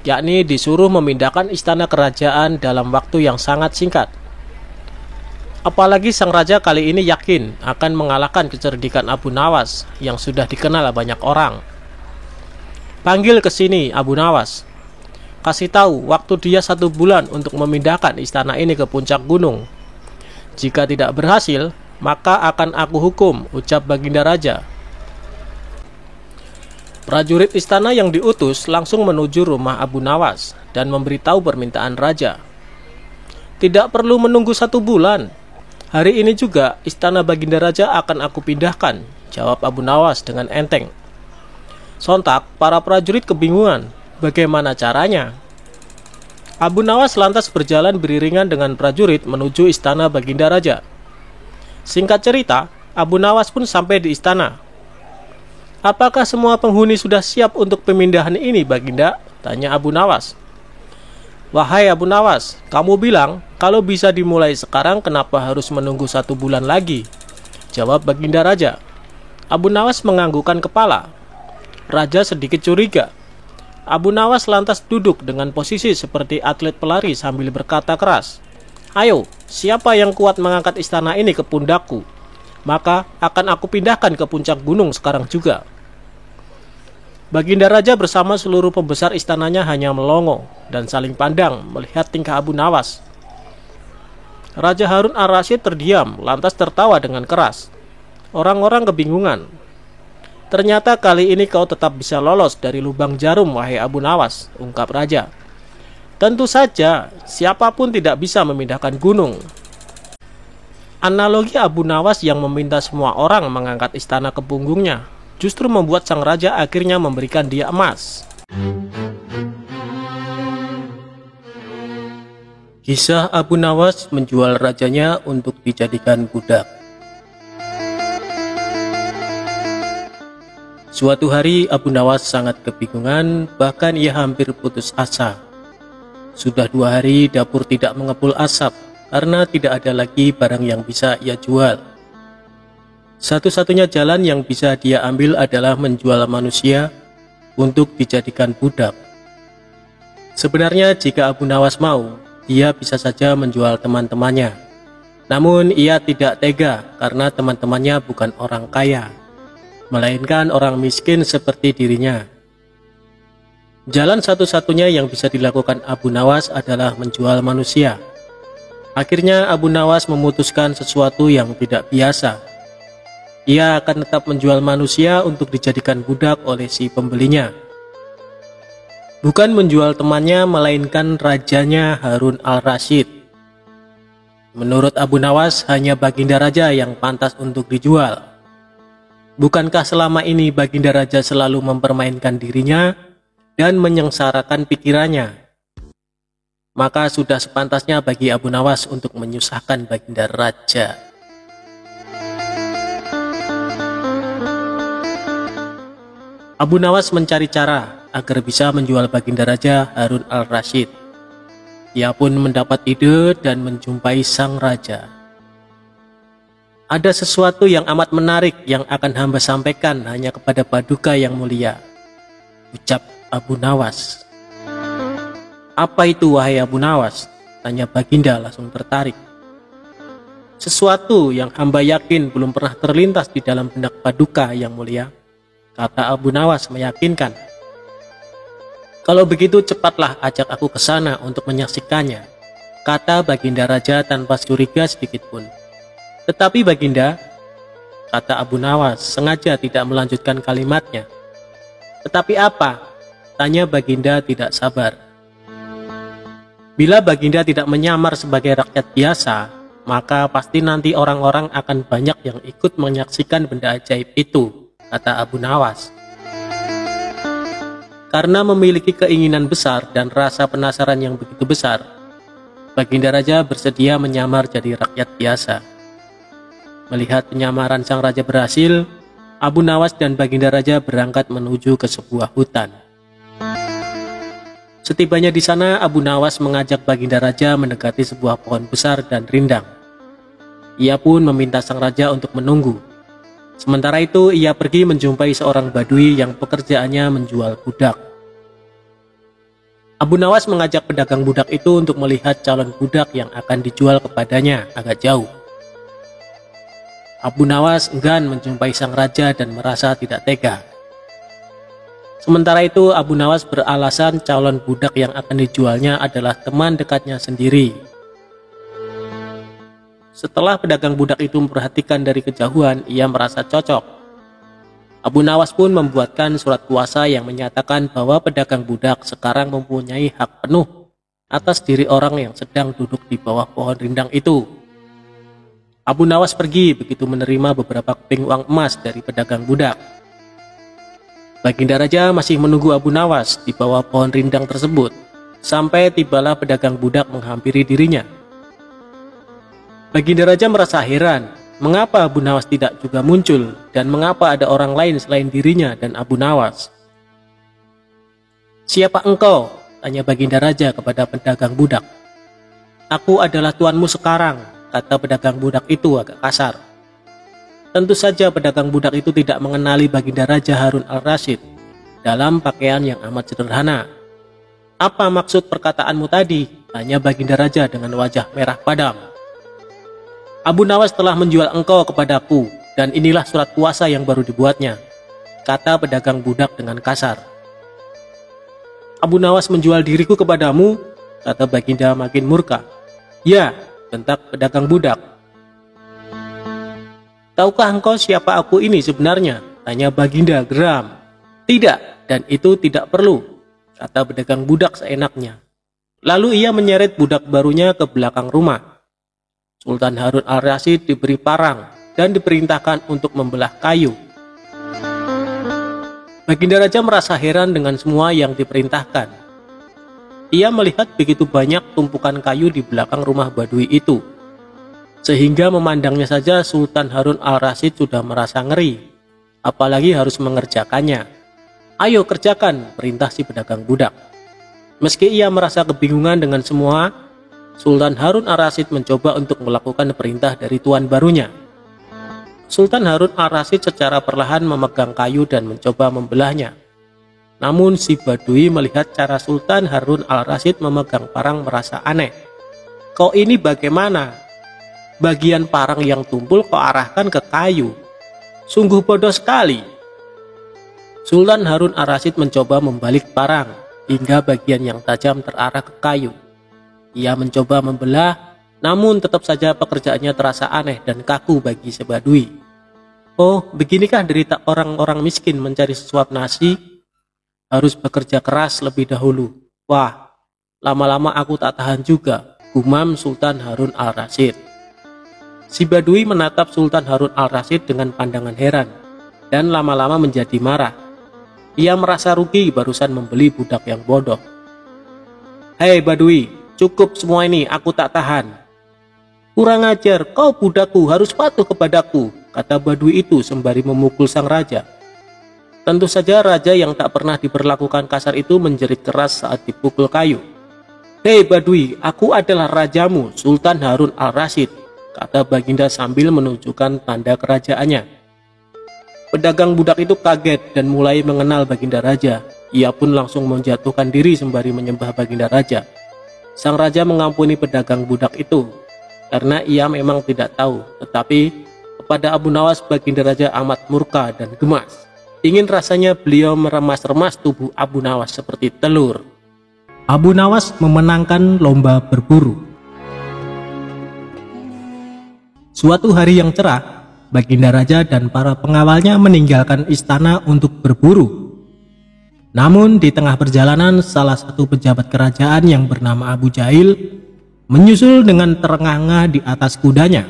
yakni disuruh memindahkan istana kerajaan dalam waktu yang sangat singkat. Apalagi sang raja kali ini yakin akan mengalahkan kecerdikan Abu Nawas yang sudah dikenal banyak orang. "Panggil ke sini Abu Nawas. Kasih tahu waktu dia 1 bulan untuk memindahkan istana ini ke puncak gunung. Jika tidak berhasil, maka akan aku hukum," ucap Baginda Raja. Prajurit istana yang diutus langsung menuju rumah Abu Nawas dan memberitahu permintaan raja. "Tidak perlu menunggu 1 bulan. Hari ini juga istana Baginda Raja akan aku pindahkan," jawab Abu Nawas dengan enteng. Sontak para prajurit kebingungan, bagaimana caranya? Abu Nawas lantas berjalan beriringan dengan prajurit menuju istana Baginda Raja. Singkat cerita, Abu Nawas pun sampai di istana. "Apakah semua penghuni sudah siap untuk pemindahan ini, Baginda?" Tanya Abu Nawas. Wahai Abu Nawas, kamu bilang kalau bisa dimulai sekarang, kenapa harus menunggu 1 bulan lagi? Jawab Baginda Raja. Abu Nawas menganggukkan kepala. Raja sedikit curiga. Abu Nawas lantas duduk dengan posisi seperti atlet pelari sambil berkata keras, "Ayo, siapa yang kuat mengangkat istana ini ke pundakku? Maka akan aku pindahkan ke puncak gunung sekarang juga." Baginda Raja bersama seluruh pembesar istananya hanya melongo dan saling pandang melihat tingkah Abu Nawas. Raja Harun Ar-Rasyid terdiam, lantas tertawa dengan keras. Orang-orang kebingungan. Ternyata kali ini kau tetap bisa lolos dari lubang jarum, wahai Abu Nawas, ungkap Raja. Tentu saja, siapapun tidak bisa memindahkan gunung. Analogi Abu Nawas yang meminta semua orang mengangkat istana ke punggungnya justru membuat sang raja akhirnya memberikan dia emas. Kisah Abu Nawas menjual rajanya untuk dijadikan budak. Suatu hari Abu Nawas sangat kebingungan, bahkan ia hampir putus asa. Sudah 2 hari dapur tidak mengepul asap karena tidak ada lagi barang yang bisa ia jual. Satu-satunya jalan yang bisa dia ambil adalah menjual manusia untuk dijadikan budak. Sebenarnya jika Abu Nawas mau, dia bisa saja menjual teman-temannya. Namun ia tidak tega karena teman-temannya bukan orang kaya, melainkan orang miskin seperti dirinya. Jalan satu-satunya yang bisa dilakukan Abu Nawas adalah menjual manusia. Akhirnya Abu Nawas memutuskan sesuatu yang tidak biasa. Ia akan tetap menjual manusia untuk dijadikan budak oleh si pembelinya. Bukan menjual temannya, melainkan rajanya Harun Al-Rasyid. Menurut Abu Nawas, hanya Baginda Raja yang pantas untuk dijual. Bukankah selama ini Baginda Raja selalu mempermainkan dirinya dan menyengsarakan pikirannya? Maka sudah sepantasnya bagi Abu Nawas untuk menyusahkan Baginda Raja. Abu Nawas mencari cara agar bisa menjual Baginda Raja Harun Al-Rasyid. Ia pun mendapat ide dan menjumpai sang raja. Ada sesuatu yang amat menarik yang akan hamba sampaikan hanya kepada Paduka yang mulia, ucap Abu Nawas. Apa itu, wahai Abu Nawas? Tanya Baginda langsung tertarik. Sesuatu yang hamba yakin belum pernah terlintas di dalam benak Paduka yang mulia, kata Abu Nawas meyakinkan. Kalau begitu cepatlah ajak aku ke sana untuk menyaksikannya, kata Baginda Raja tanpa curiga sedikit pun. Tetapi Baginda, kata Abu Nawas sengaja tidak melanjutkan kalimatnya. Tetapi apa? Tanya Baginda tidak sabar. Bila Baginda tidak menyamar sebagai rakyat biasa, maka pasti nanti orang-orang akan banyak yang ikut menyaksikan benda ajaib itu, kata Abu Nawas. Karena memiliki keinginan besar dan rasa penasaran yang begitu besar, Baginda Raja bersedia menyamar jadi rakyat biasa. Melihat penyamaran sang raja berhasil, Abu Nawas dan Baginda Raja berangkat menuju ke sebuah hutan. Setibanya di sana, Abu Nawas mengajak Baginda Raja mendekati sebuah pohon besar dan rindang. Ia pun meminta sang raja untuk menunggu. Sementara itu, ia pergi menjumpai seorang badui yang pekerjaannya menjual budak. Abu Nawas mengajak pedagang budak itu untuk melihat calon budak yang akan dijual kepadanya agak jauh. Abu Nawas enggan menjumpai sang raja dan merasa tidak tega. Sementara itu, Abu Nawas beralasan calon budak yang akan dijualnya adalah teman dekatnya sendiri. Setelah pedagang budak itu memperhatikan dari kejauhan, ia merasa cocok. Abu Nawas pun membuatkan surat kuasa yang menyatakan bahwa pedagang budak sekarang mempunyai hak penuh atas diri orang yang sedang duduk di bawah pohon rindang itu. Abu Nawas pergi begitu menerima beberapa keping uang emas dari pedagang budak. Baginda Raja masih menunggu Abu Nawas di bawah pohon rindang tersebut, sampai tibalah pedagang budak menghampiri dirinya. Baginda Raja merasa heran, mengapa Abu Nawas tidak juga muncul, dan mengapa ada orang lain selain dirinya dan Abu Nawas. "Siapa engkau?" tanya Baginda Raja kepada pedagang budak. "Aku adalah tuanmu sekarang," kata pedagang budak itu agak kasar. Tentu saja pedagang budak itu tidak mengenali Baginda Raja Harun al-Rasyid dalam pakaian yang amat sederhana. "Apa maksud perkataanmu tadi?" tanya Baginda Raja dengan wajah merah padam. "Abu Nawas telah menjual engkau kepadaku, dan inilah surat kuasa yang baru dibuatnya," kata pedagang budak dengan kasar. "Abu Nawas menjual diriku kepadamu?" kata Baginda makin murka. "Ya," bentak pedagang budak. "Tahukah engkau siapa aku ini sebenarnya?" tanya Baginda geram. "Tidak, dan itu tidak perlu," kata pedagang budak seenaknya. Lalu ia menyeret budak barunya ke belakang rumah. Sultan Harun al-Rasyid diberi parang dan diperintahkan untuk membelah kayu. Baginda Raja merasa heran dengan semua yang diperintahkan. Ia melihat begitu banyak tumpukan kayu di belakang rumah Badui itu, sehingga memandangnya saja Sultan Harun al-Rasyid sudah merasa ngeri, apalagi harus mengerjakannya. "Ayo kerjakan," perintah si pedagang budak. Meski ia merasa kebingungan dengan semua, Sultan Harun al-Rasyid mencoba untuk melakukan perintah dari tuan barunya. Sultan Harun al-Rasyid secara perlahan memegang kayu dan mencoba membelahnya. Namun si Badui melihat cara Sultan Harun al-Rasyid memegang parang merasa aneh. "Kau ini bagaimana? Bagian parang yang tumpul kau arahkan ke kayu. Sungguh bodoh sekali." Sultan Harun al-Rasyid mencoba membalik parang hingga bagian yang tajam terarah ke kayu. Ia mencoba membelah, namun tetap saja pekerjaannya terasa aneh dan kaku bagi si Badui. "Oh, beginikah derita orang-orang miskin mencari sesuap nasi? Harus bekerja keras lebih dahulu. Wah, lama-lama aku tak tahan juga," gumam Sultan Harun al-Rasyid. Si Badui menatap Sultan Harun al-Rasyid dengan pandangan heran dan lama-lama menjadi marah. Ia merasa rugi barusan membeli budak yang bodoh. "Hei Badui, cukup semua ini, aku tak tahan." "Kurang ajar, kau budakku, harus patuh kepadaku," kata Badui itu sembari memukul sang raja. Tentu saja raja yang tak pernah diperlakukan kasar itu menjerit keras saat dipukul kayu. "Hei Badui, aku adalah rajamu, Sultan Harun al-Rasyid," kata Baginda sambil menunjukkan tanda kerajaannya. Pedagang budak itu kaget dan mulai mengenal Baginda Raja. Ia pun langsung menjatuhkan diri sembari menyembah Baginda Raja. Sang raja mengampuni pedagang budak itu karena ia memang tidak tahu, tetapi kepada Abu Nawas Baginda Raja amat murka dan gemas. Ingin rasanya beliau meremas-remas tubuh Abu Nawas seperti telur. Abu Nawas memenangkan lomba berburu. Suatu hari yang cerah, Baginda Raja dan para pengawalnya meninggalkan istana untuk berburu. Namun di tengah perjalanan, salah satu pejabat kerajaan yang bernama Abu Jahil menyusul dengan terengah-engah di atas kudanya.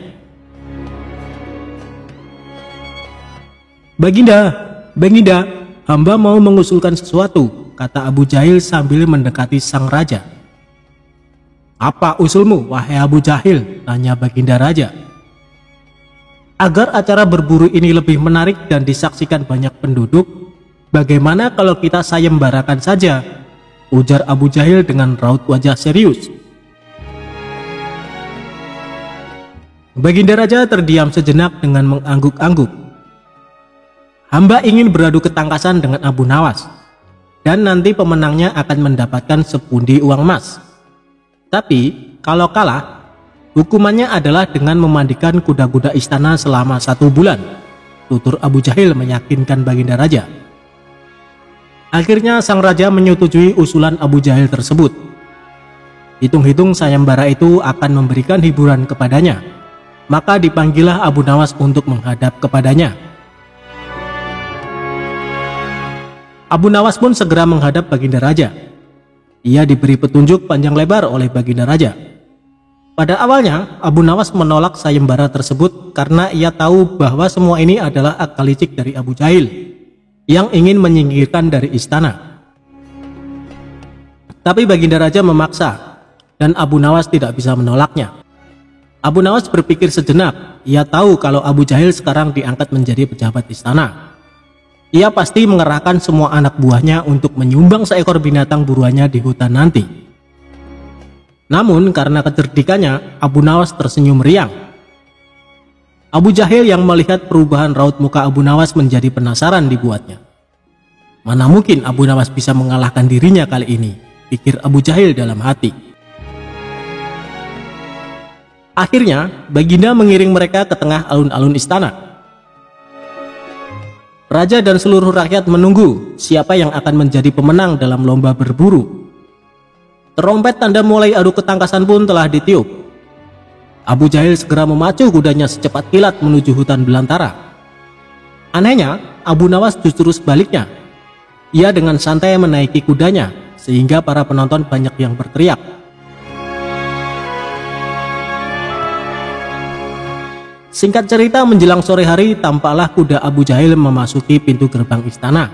Baginda, hamba mau mengusulkan sesuatu," kata Abu Jahil sambil mendekati sang raja. "Apa usulmu, wahai Abu Jahil?" tanya Baginda Raja. "Agar acara berburu ini lebih menarik dan disaksikan banyak penduduk, bagaimana kalau kita sayembarakan saja?" ujar Abu Jahil dengan raut wajah serius. Baginda Raja terdiam sejenak dengan mengangguk-angguk. "Hamba ingin beradu ketangkasan dengan Abu Nawas, dan nanti pemenangnya akan mendapatkan sepundi uang emas. Tapi kalau kalah, hukumannya adalah dengan memandikan kuda-kuda istana selama 1 bulan, tutur Abu Jahil meyakinkan Baginda Raja. Akhirnya sang raja menyetujui usulan Abu Jahil tersebut. Hitung-hitung sayembara itu akan memberikan hiburan kepadanya, maka dipanggillah Abu Nawas untuk menghadap kepadanya. Abu Nawas pun segera menghadap Baginda Raja. Ia diberi petunjuk panjang lebar oleh Baginda Raja. Pada awalnya, Abu Nawas menolak sayembara tersebut karena ia tahu bahwa semua ini adalah akal licik dari Abu Jahil yang ingin menyingkirkan dari istana. Tapi Baginda Raja memaksa, dan Abu Nawas tidak bisa menolaknya. Abu Nawas berpikir sejenak. Ia tahu kalau Abu Jahil sekarang diangkat menjadi pejabat istana. Ia pasti mengerahkan semua anak buahnya untuk menyumbang seekor binatang buruannya di hutan nanti. Namun karena kecerdikannya, Abu Nawas tersenyum riang. Abu Jahil yang melihat perubahan raut muka Abu Nawas menjadi penasaran dibuatnya. Mana mungkin Abu Nawas bisa mengalahkan dirinya kali ini, pikir Abu Jahil dalam hati. Akhirnya, Baginda mengiring mereka ke tengah alun-alun istana. Raja dan seluruh rakyat menunggu siapa yang akan menjadi pemenang dalam lomba berburu. Terompet tanda mulai adu ketangkasan pun telah ditiup. Abu Jahil segera memacu kudanya secepat kilat menuju hutan belantara. Anehnya, Abu Nawas justru sebaliknya. Ia dengan santai menaiki kudanya, sehingga para penonton banyak yang berteriak. Singkat cerita, menjelang sore hari, tampaklah kuda Abu Jahil memasuki pintu gerbang istana.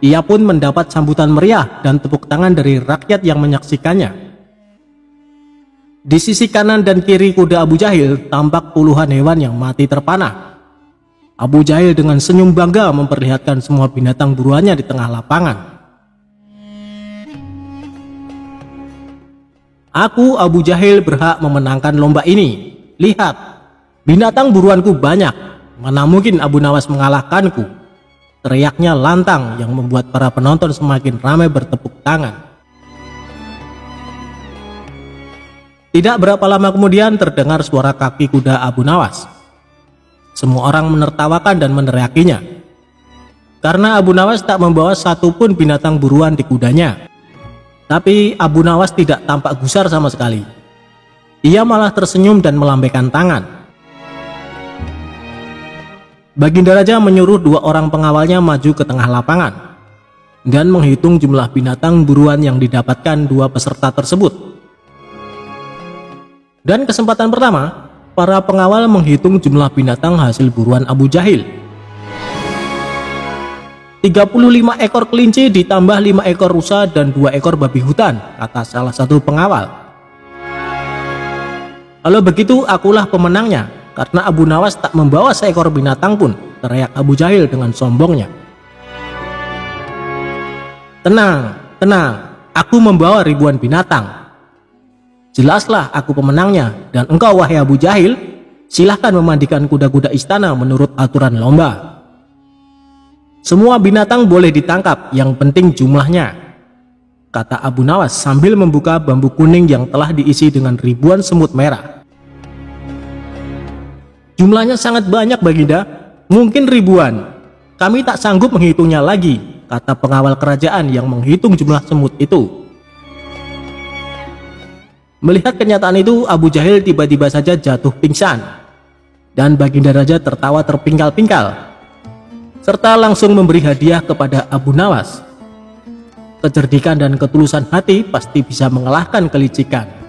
Ia pun mendapat sambutan meriah dan tepuk tangan dari rakyat yang menyaksikannya. Di sisi kanan dan kiri kuda Abu Jahil tampak puluhan hewan yang mati terpanah. Abu Jahil dengan senyum bangga memperlihatkan semua binatang buruannya di tengah lapangan. Aku, Abu Jahil, berhak memenangkan lomba ini. Lihat, binatang buruanku banyak, mana mungkin Abu Nawas mengalahkanku? Teriaknya lantang yang membuat para penonton semakin ramai bertepuk tangan. Tidak berapa lama kemudian terdengar suara kaki kuda Abu Nawas. Semua orang menertawakan dan meneriakinya. Karena Abu Nawas tak membawa satupun binatang buruan di kudanya. Tapi Abu Nawas tidak tampak gusar sama sekali. Ia malah tersenyum dan melambaikan tangan. Baginda Raja menyuruh 2 orang pengawalnya maju ke tengah lapangan dan menghitung jumlah binatang buruan yang didapatkan 2 peserta tersebut. Dan kesempatan pertama, para pengawal menghitung jumlah binatang hasil buruan Abu Jahil. 35 ekor kelinci ditambah 5 ekor rusa dan 2 ekor babi hutan, kata salah satu pengawal. Kalau begitu akulah pemenangnya, karena Abu Nawas tak membawa seekor binatang pun, teriak Abu Jahil dengan sombongnya. Tenang, tenang, aku membawa ribuan binatang. Jelaslah aku pemenangnya, dan engkau wahai Abu Jahil, silahkan memandikan kuda-kuda istana menurut aturan lomba. Semua binatang boleh ditangkap, yang penting jumlahnya, kata Abu Nawas sambil membuka bambu kuning yang telah diisi dengan ribuan semut merah. Jumlahnya sangat banyak, Baginda, mungkin ribuan. Kami tak sanggup menghitungnya lagi, kata pengawal kerajaan yang menghitung jumlah semut itu. Melihat kenyataan itu, Abu Jahil tiba-tiba saja jatuh pingsan. Dan Baginda Raja tertawa terpingkal-pingkal, serta langsung memberi hadiah kepada Abu Nawas. Kecerdikan dan ketulusan hati pasti bisa mengalahkan kelicikan.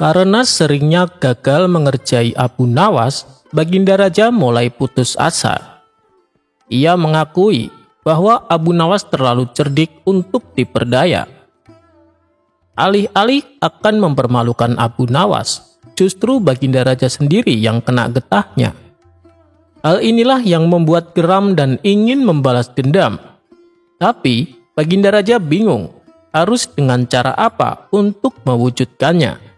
Karena seringnya gagal mengerjai Abu Nawas, Baginda Raja mulai putus asa. Ia mengakui bahwa Abu Nawas terlalu cerdik untuk diperdaya. Alih-alih akan mempermalukan Abu Nawas, justru Baginda Raja sendiri yang kena getahnya. Hal inilah yang membuat geram dan ingin membalas dendam. Tapi Baginda Raja bingung harus dengan cara apa untuk mewujudkannya.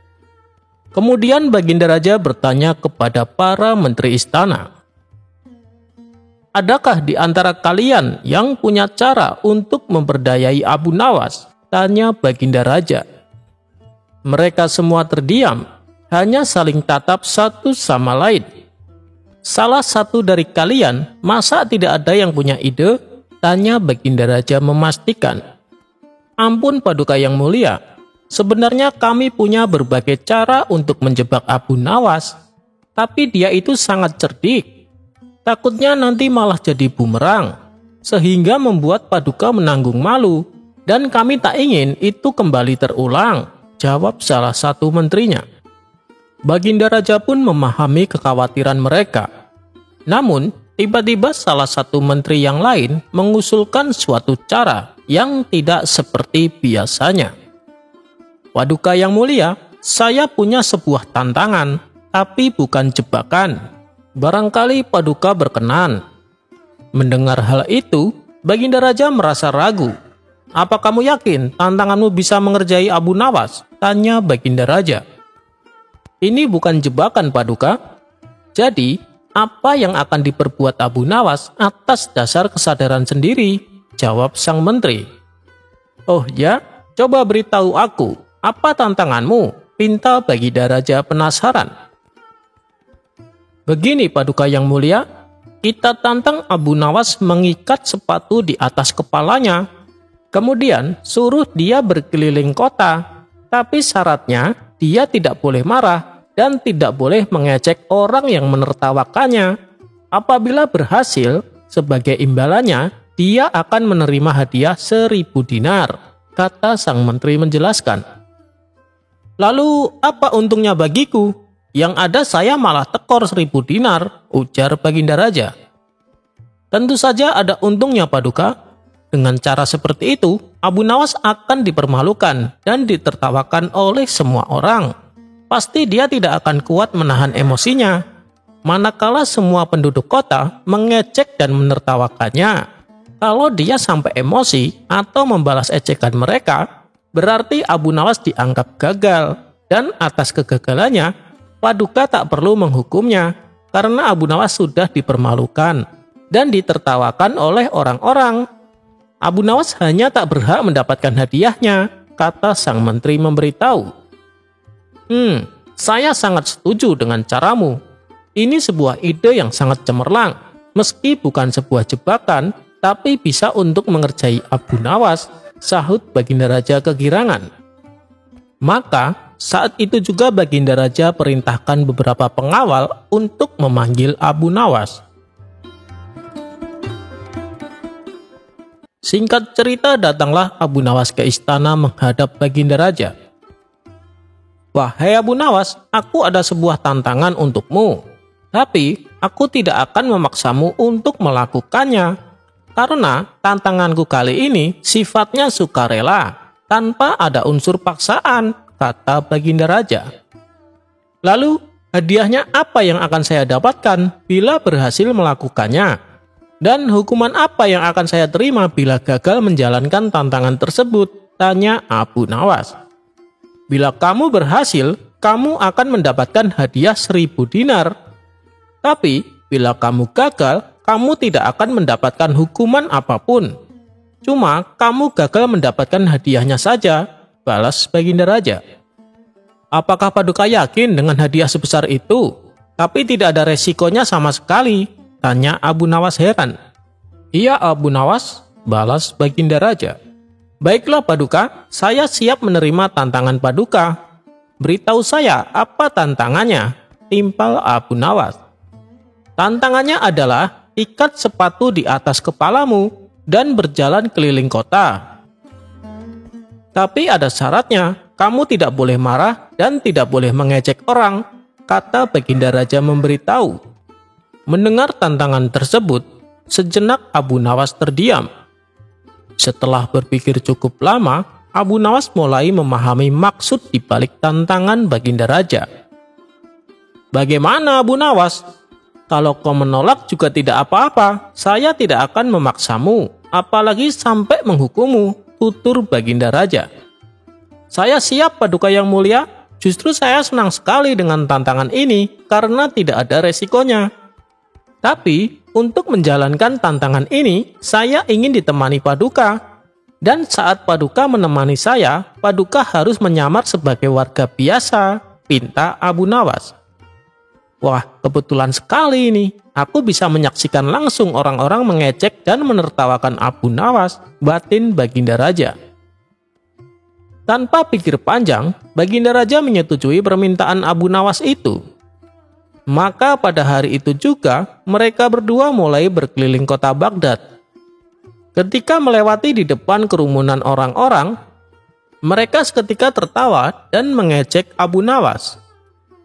Kemudian Baginda Raja bertanya kepada para menteri istana, "Adakah di antara kalian yang punya cara untuk memperdayai Abu Nawas?" tanya Baginda Raja. Mereka semua terdiam, hanya saling tatap satu sama lain. "Salah satu dari kalian, masa tidak ada yang punya ide?" tanya Baginda Raja memastikan. "Ampun Paduka yang mulia, sebenarnya kami punya berbagai cara untuk menjebak Abu Nawas. Tapi dia itu sangat cerdik. Takutnya nanti malah jadi bumerang, sehingga membuat Paduka menanggung malu, dan kami tak ingin itu kembali terulang, jawab salah satu menterinya. Baginda Raja pun memahami kekhawatiran mereka. Namun, tiba-tiba salah satu menteri yang lain mengusulkan suatu cara yang tidak seperti biasanya. Paduka yang mulia, saya punya sebuah tantangan, tapi bukan jebakan. Barangkali Paduka berkenan. Mendengar hal itu, Baginda Raja merasa ragu. Apa kamu yakin tantanganmu bisa mengerjai Abu Nawas? Tanya Baginda Raja. Ini bukan jebakan, Paduka. Jadi, apa yang akan diperbuat Abu Nawas atas dasar kesadaran sendiri? Jawab sang menteri. Oh ya, coba beritahu aku, apa tantanganmu? Pinta Baginda Raja penasaran. Begini, Paduka yang mulia, kita tantang Abu Nawas mengikat sepatu di atas kepalanya. Kemudian suruh dia berkeliling kota, tapi syaratnya dia tidak boleh marah dan tidak boleh mengejek orang yang menertawakannya. Apabila berhasil, sebagai imbalannya, dia akan menerima hadiah 1.000 dinar, kata sang menteri menjelaskan. Lalu apa untungnya bagiku? Yang ada saya malah tekor 1.000 dinar, ujar Baginda Raja. Tentu saja ada untungnya, Paduka. Dengan cara seperti itu, Abu Nawas akan dipermalukan dan ditertawakan oleh semua orang. Pasti dia tidak akan kuat menahan emosinya. Manakala semua penduduk kota mengecek dan menertawakannya. Kalau dia sampai emosi atau membalas ejekan mereka, berarti Abu Nawas dianggap gagal. Dan atas kegagalannya, Paduka tak perlu menghukumnya, karena Abu Nawas sudah dipermalukan dan ditertawakan oleh orang-orang. Abu Nawas hanya tak berhak mendapatkan hadiahnya, kata sang menteri memberitahu. Saya sangat setuju dengan caramu. Ini sebuah ide yang sangat cemerlang. Meski bukan sebuah jebakan, tapi bisa untuk mengerjai Abu Nawas, sahut Baginda Raja kegirangan. Maka, saat itu juga Baginda Raja perintahkan beberapa pengawal untuk memanggil Abu Nawas. Singkat cerita, datanglah Abu Nawas ke istana menghadap Baginda Raja. Wahai Abu Nawas, aku ada sebuah tantangan untukmu. Tapi, aku tidak akan memaksamu untuk melakukannya. Karena tantanganku kali ini sifatnya sukarela, tanpa ada unsur paksaan, kata Baginda Raja. Lalu, hadiahnya apa yang akan saya dapatkan bila berhasil melakukannya? Dan hukuman apa yang akan saya terima bila gagal menjalankan tantangan tersebut? Tanya Abu Nawas. Bila kamu berhasil, kamu akan mendapatkan hadiah 1.000 dinar. Tapi, bila kamu gagal, kamu tidak akan mendapatkan hukuman apapun. Cuma, kamu gagal mendapatkan hadiahnya saja, balas Baginda Raja. Apakah Paduka yakin dengan hadiah sebesar itu? Tapi tidak ada resikonya sama sekali, tanya Abu Nawas heran. Iya Abu Nawas, balas Baginda Raja. Baiklah Paduka, saya siap menerima tantangan Paduka. Beritahu saya apa tantangannya, timpal Abu Nawas. Tantangannya adalah ikat sepatu di atas kepalamu dan berjalan keliling kota. Tapi ada syaratnya, kamu tidak boleh marah dan tidak boleh mengejek orang, kata Baginda Raja memberitahu. Mendengar tantangan tersebut, sejenak Abu Nawas terdiam. Setelah berpikir cukup lama, Abu Nawas mulai memahami maksud di balik tantangan Baginda Raja. Bagaimana Abu Nawas? Kalau kau menolak juga tidak apa-apa, saya tidak akan memaksamu, apalagi sampai menghukummu, tutur Baginda Raja. Saya siap Paduka yang mulia, justru saya senang sekali dengan tantangan ini karena tidak ada resikonya. Tapi, untuk menjalankan tantangan ini, saya ingin ditemani Paduka. Dan saat Paduka menemani saya, Paduka harus menyamar sebagai warga biasa, pinta Abu Nawas. Wah, kebetulan sekali ini. Aku bisa menyaksikan langsung orang-orang mengejek dan menertawakan Abu Nawas, batin Baginda Raja. Tanpa pikir panjang, Baginda Raja menyetujui permintaan Abu Nawas itu. Maka pada hari itu juga mereka berdua mulai berkeliling kota Baghdad. Ketika melewati di depan kerumunan orang-orang, mereka seketika tertawa dan mengejek Abu Nawas.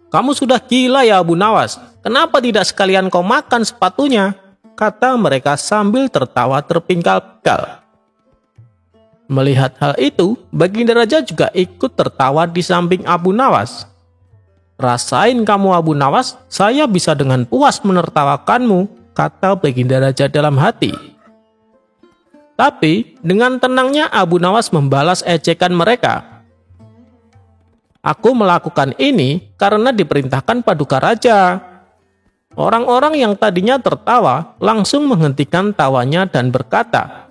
"Kamu sudah gila ya Abu Nawas, kenapa tidak sekalian kau makan sepatunya?" kata mereka sambil tertawa terpingkal-pingkal. Melihat hal itu, Baginda Raja juga ikut tertawa di samping Abu Nawas. "Rasain kamu Abu Nawas, saya bisa dengan puas menertawakanmu," kata Baginda Raja dalam hati. Tapi dengan tenangnya Abu Nawas membalas ejekan mereka. "Aku melakukan ini karena diperintahkan Paduka Raja." Orang-orang yang tadinya tertawa langsung menghentikan tawanya dan berkata,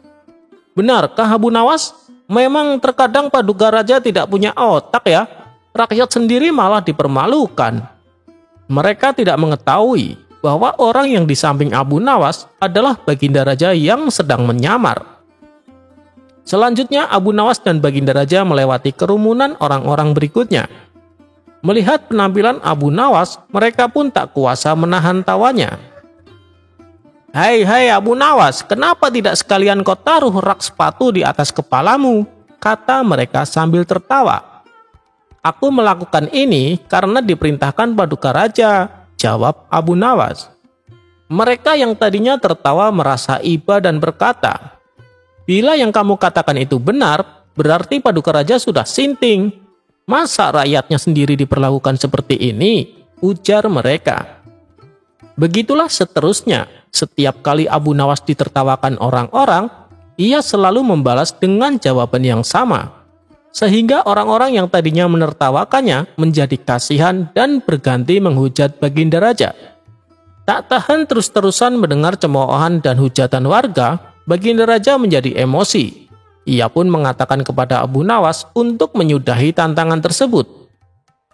"Benarkah Abu Nawas? Memang terkadang Paduka Raja tidak punya otak ya. Rakyat sendiri malah dipermalukan." Mereka tidak mengetahui bahwa orang yang di samping Abu Nawas adalah Baginda Raja yang sedang menyamar. Selanjutnya Abu Nawas dan Baginda Raja melewati kerumunan orang-orang berikutnya. Melihat penampilan Abu Nawas, mereka pun tak kuasa menahan tawanya. Hai Abu Nawas, kenapa tidak sekalian kau taruh rak sepatu di atas kepalamu?" kata mereka sambil tertawa. "Aku melakukan ini karena diperintahkan Paduka Raja," jawab Abu Nawas. Mereka yang tadinya tertawa merasa iba dan berkata, "Bila yang kamu katakan itu benar, berarti Paduka Raja sudah sinting. Masa rakyatnya sendiri diperlakukan seperti ini?" ujar mereka. Begitulah seterusnya. Setiap kali Abu Nawas ditertawakan orang-orang, ia selalu membalas dengan jawaban yang sama. Sehingga orang-orang yang tadinya menertawakannya menjadi kasihan dan berganti menghujat Baginda Raja. Tak tahan terus-terusan mendengar cemoohan dan hujatan warga, Baginda Raja menjadi emosi. Ia pun mengatakan kepada Abu Nawas untuk menyudahi tantangan tersebut.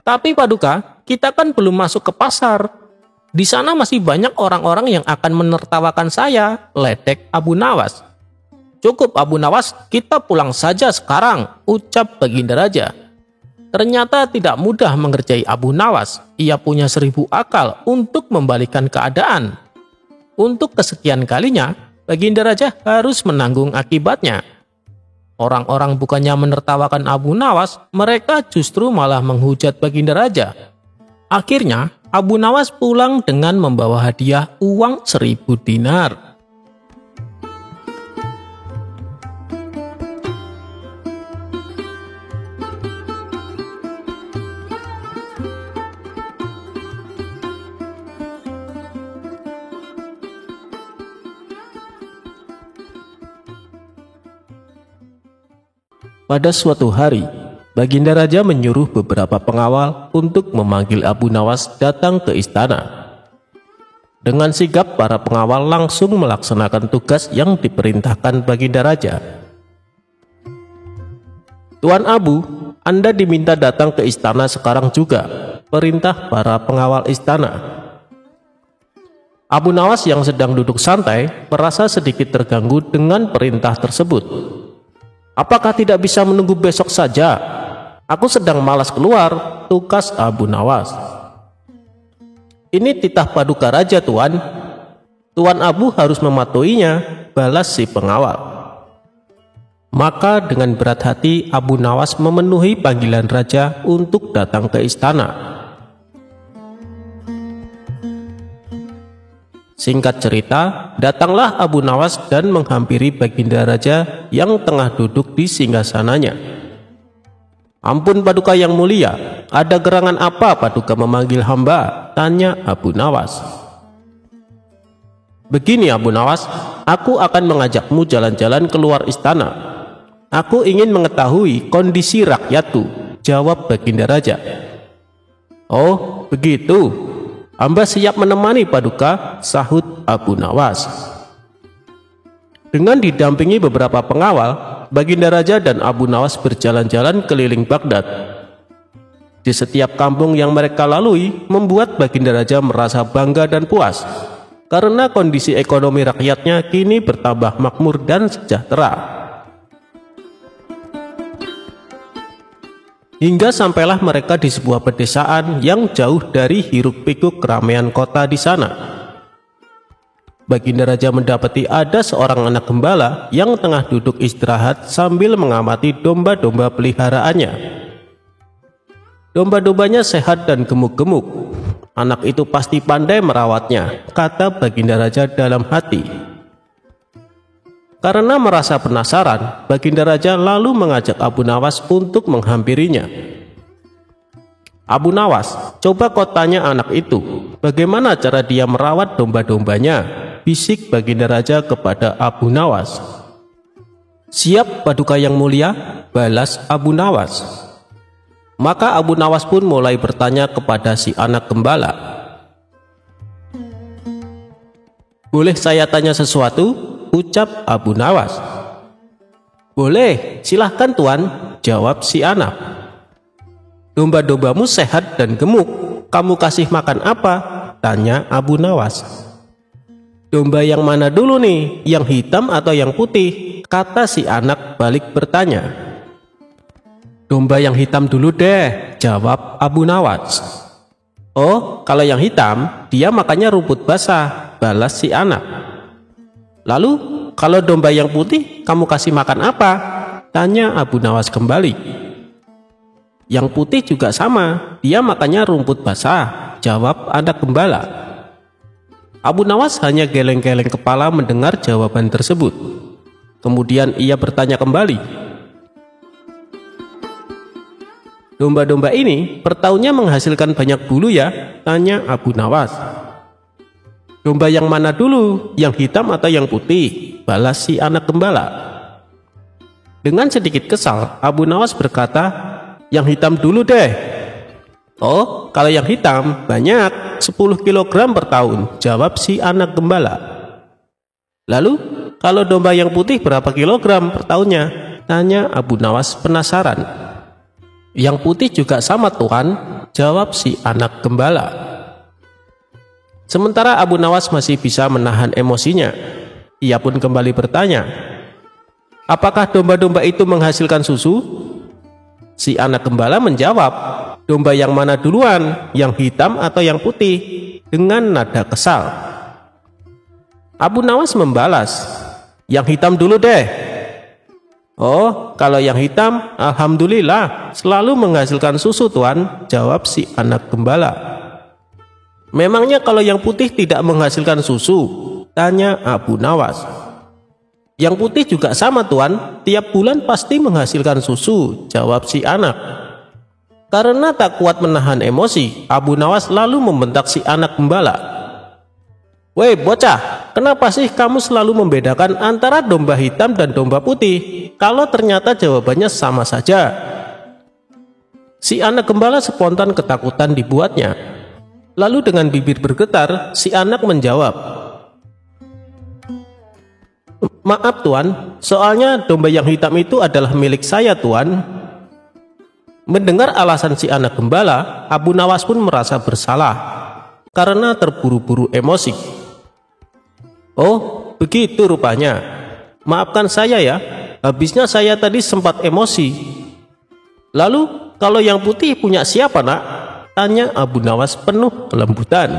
"Tapi Paduka, kita kan belum masuk ke pasar. Di sana masih banyak orang-orang yang akan menertawakan saya," ledek Abu Nawas. "Cukup Abu Nawas, kita pulang saja sekarang," ucap Baginda Raja. Ternyata tidak mudah mengerjai Abu Nawas. Ia punya 1000 akal untuk membalikan keadaan. Untuk kesekian kalinya, Baginda Raja harus menanggung akibatnya. Orang-orang bukannya menertawakan Abu Nawas, mereka justru malah menghujat Baginda Raja. Akhirnya, Abu Nawas pulang dengan membawa hadiah uang 1000 dinar. Pada suatu hari, Baginda Raja menyuruh beberapa pengawal untuk memanggil Abu Nawas datang ke istana. Dengan sigap, para pengawal langsung melaksanakan tugas yang diperintahkan Baginda Raja. "Tuan Abu, Anda diminta datang ke istana sekarang juga," perintah para pengawal istana. Abu Nawas yang sedang duduk santai merasa sedikit terganggu dengan perintah tersebut. "Apakah tidak bisa menunggu besok saja? Aku sedang malas keluar," tukas Abu Nawas. "Ini titah Paduka Raja, Tuan. Tuan Abu harus mematuhinya," balas si pengawal. Maka dengan berat hati Abu Nawas memenuhi panggilan Raja untuk datang ke istana. Singkat cerita, datanglah Abu Nawas dan menghampiri Baginda Raja yang tengah duduk di singgasananya. "Ampun Paduka yang mulia, ada gerangan apa Paduka memanggil hamba?" tanya Abu Nawas. "Begini Abu Nawas, aku akan mengajakmu jalan-jalan keluar istana. Aku ingin mengetahui kondisi rakyatku," jawab Baginda Raja. "Oh, begitu. Hamba siap menemani Paduka," sahut Abu Nawas. Dengan didampingi beberapa pengawal, Baginda Raja dan Abu Nawas berjalan-jalan keliling Baghdad. Di setiap kampung yang mereka lalui membuat Baginda Raja merasa bangga dan puas, karena kondisi ekonomi rakyatnya kini bertambah makmur dan sejahtera. hingga sampailah mereka di sebuah pedesaan yang jauh dari hiruk-pikuk keramaian kota di sana. Baginda Raja mendapati ada seorang anak gembala yang tengah duduk istirahat sambil mengamati domba-domba peliharaannya. Domba-dombanya sehat dan gemuk-gemuk. Anak itu pasti pandai merawatnya, kata Baginda Raja dalam hati. Karena merasa penasaran, Baginda Raja lalu mengajak Abu Nawas untuk menghampirinya. Abu Nawas, coba kau tanya anak itu, bagaimana cara dia merawat domba-dombanya, bisik Baginda Raja kepada Abu Nawas. Siap Paduka yang mulia, balas Abu Nawas. Maka Abu Nawas pun mulai bertanya kepada si anak gembala. Boleh saya tanya sesuatu? Ucap Abu Nawas. Boleh, silahkan tuan, jawab si anak. Domba-dombamu sehat dan gemuk, kamu kasih makan apa? Tanya Abu Nawas. Domba yang mana dulu nih, yang hitam atau yang putih? Kata si anak balik bertanya. Domba yang hitam dulu deh, jawab Abu Nawas. Oh, kalau yang hitam, dia makannya rumput basah, balas si anak. Lalu, kalau domba yang putih, kamu kasih makan apa? Tanya Abu Nawas kembali. Yang putih juga sama, dia makannya rumput basah, jawab anak gembala. Abu Nawas hanya geleng-geleng kepala mendengar jawaban tersebut. Kemudian ia bertanya kembali. Domba-domba ini per tahunnya menghasilkan banyak bulu ya? Tanya Abu Nawas. Domba yang mana dulu, yang hitam atau yang putih? Balas si anak gembala. Dengan sedikit kesal, Abu Nawas berkata, yang hitam dulu deh. Oh, kalau yang hitam banyak, 10 kg per tahun, jawab si anak gembala. Lalu, kalau domba yang putih berapa kilogram per tahunnya? Tanya Abu Nawas penasaran. Yang putih juga sama tuan, jawab si anak gembala. Sementara Abu Nawas masih bisa menahan emosinya. Ia pun kembali bertanya, apakah domba-domba itu menghasilkan susu? Si anak gembala menjawab, domba yang mana duluan, yang hitam atau yang putih? Dengan nada kesal. Abu Nawas membalas, yang hitam dulu deh. Oh, kalau yang hitam, alhamdulillah, selalu menghasilkan susu tuan, jawab si anak gembala. Memangnya kalau yang putih tidak menghasilkan susu? Tanya Abu Nawas. Yang putih juga sama tuan, tiap bulan pasti menghasilkan susu, jawab si anak. Karena tak kuat menahan emosi, Abu Nawas lalu membentak si anak gembala. Woi bocah, kenapa sih kamu selalu membedakan antara domba hitam dan domba putih, kalau ternyata jawabannya sama saja? Si anak gembala spontan ketakutan dibuatnya. Lalu dengan bibir bergetar, si anak menjawab, maaf tuan, soalnya domba yang hitam itu adalah milik saya tuan. Mendengar alasan si anak gembala, Abu Nawas pun merasa bersalah karena terburu-buru emosi. Oh, begitu rupanya. Maafkan saya ya, habisnya saya tadi sempat emosi. Lalu, kalau yang putih punya siapa nak? Tanya Abu Nawas penuh kelembutan.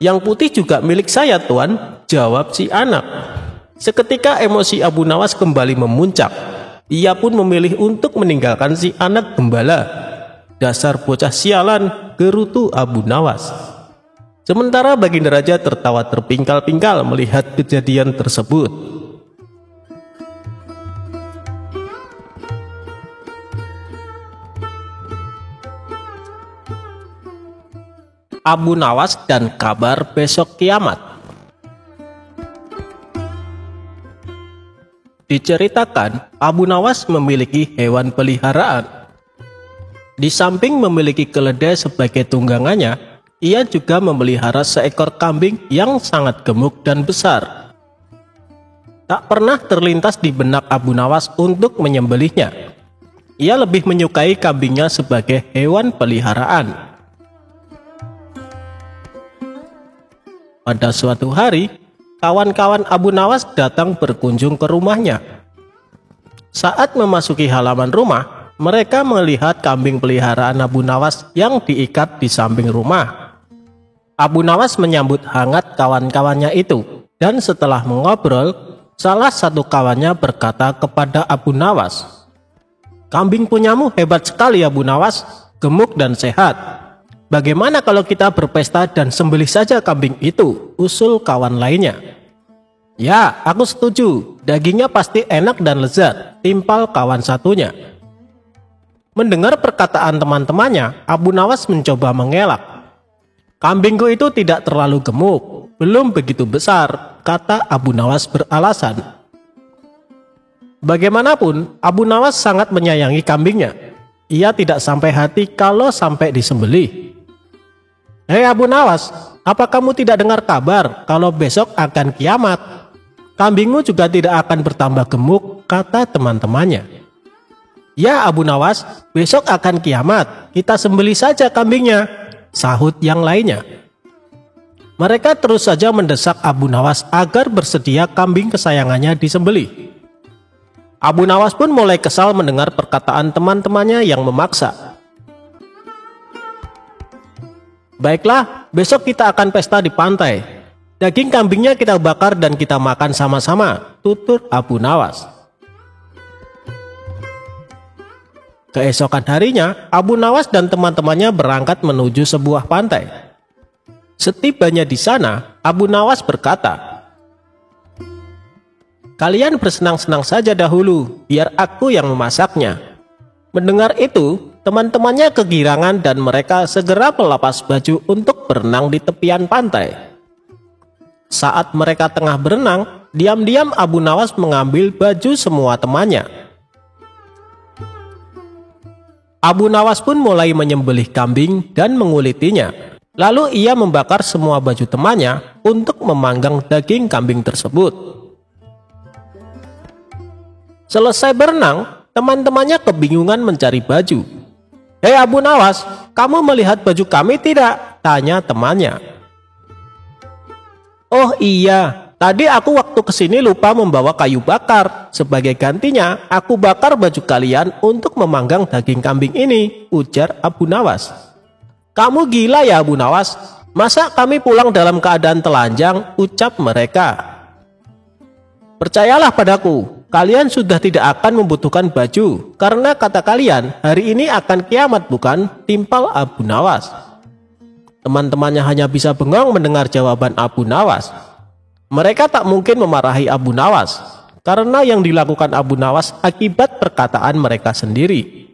Yang putih juga milik saya tuan, jawab si anak. Seketika emosi Abu Nawas kembali memuncak. Ia pun memilih untuk meninggalkan si anak gembala. Dasar bocah sialan, gerutu Abu Nawas. Sementara Baginda Raja tertawa terpingkal-pingkal melihat kejadian tersebut. Abu Nawas dan kabar besok kiamat. Diceritakan, Abu Nawas memiliki hewan peliharaan. Di samping memiliki keledai sebagai tunggangannya, ia juga memelihara seekor kambing yang sangat gemuk dan besar. Tak pernah terlintas di benak Abu Nawas untuk menyembelihnya. Ia lebih menyukai kambingnya sebagai hewan peliharaan. Pada suatu hari, kawan-kawan Abu Nawas datang berkunjung ke rumahnya. Saat memasuki halaman rumah, mereka melihat kambing peliharaan Abu Nawas yang diikat di samping rumah. Abu Nawas menyambut hangat kawan-kawannya itu, dan setelah mengobrol, salah satu kawannya berkata kepada Abu Nawas, "Kambing punyamu hebat sekali Abu Nawas, gemuk dan sehat. Bagaimana kalau kita berpesta dan sembelih saja kambing itu?" usul kawan lainnya. "Ya, aku setuju, dagingnya pasti enak dan lezat," timpal kawan satunya. Mendengar perkataan teman-temannya, Abu Nawas mencoba mengelak. "Kambingku itu tidak terlalu gemuk, belum begitu besar," kata Abu Nawas beralasan. Bagaimanapun, Abu Nawas sangat menyayangi kambingnya. Ia tidak sampai hati kalau sampai disembelih. "Hei Abu Nawas, apa kamu tidak dengar kabar kalau besok akan kiamat? Kambingmu juga tidak akan bertambah gemuk," kata teman-temannya. "Ya Abu Nawas, besok akan kiamat, kita sembelih saja kambingnya," sahut yang lainnya. Mereka terus saja mendesak Abu Nawas agar bersedia kambing kesayangannya disembelih. Abu Nawas pun mulai kesal mendengar perkataan teman-temannya yang memaksa. "Baiklah, besok kita akan pesta di pantai. Daging kambingnya kita bakar dan kita makan sama-sama," tutur Abu Nawas. Keesokan harinya, Abu Nawas dan teman-temannya berangkat menuju sebuah pantai. Setibanya di sana, Abu Nawas berkata, "Kalian bersenang-senang saja dahulu, biar aku yang memasaknya." Mendengar itu, teman-temannya kegirangan dan mereka segera melepas baju untuk berenang di tepian pantai. Saat mereka tengah berenang, diam-diam Abu Nawas mengambil baju semua temannya. Abu Nawas pun mulai menyembelih kambing dan mengulitinya. Lalu ia membakar semua baju temannya untuk memanggang daging kambing tersebut. Selesai berenang, teman-temannya kebingungan mencari baju. "Hei Abu Nawas, kamu melihat baju kami tidak?" tanya temannya. "Oh iya, tadi aku waktu kesini lupa membawa kayu bakar. Sebagai gantinya, aku bakar baju kalian untuk memanggang daging kambing ini," ujar Abu Nawas. "Kamu gila ya Abu Nawas? Masa kami pulang dalam keadaan telanjang?" ucap mereka. "Percayalah padaku, kalian sudah tidak akan membutuhkan baju, karena kata kalian hari ini akan kiamat bukan?" timpal Abu Nawas. Teman-temannya hanya bisa bengong mendengar jawaban Abu Nawas. Mereka tak mungkin memarahi Abu Nawas, karena yang dilakukan Abu Nawas akibat perkataan mereka sendiri.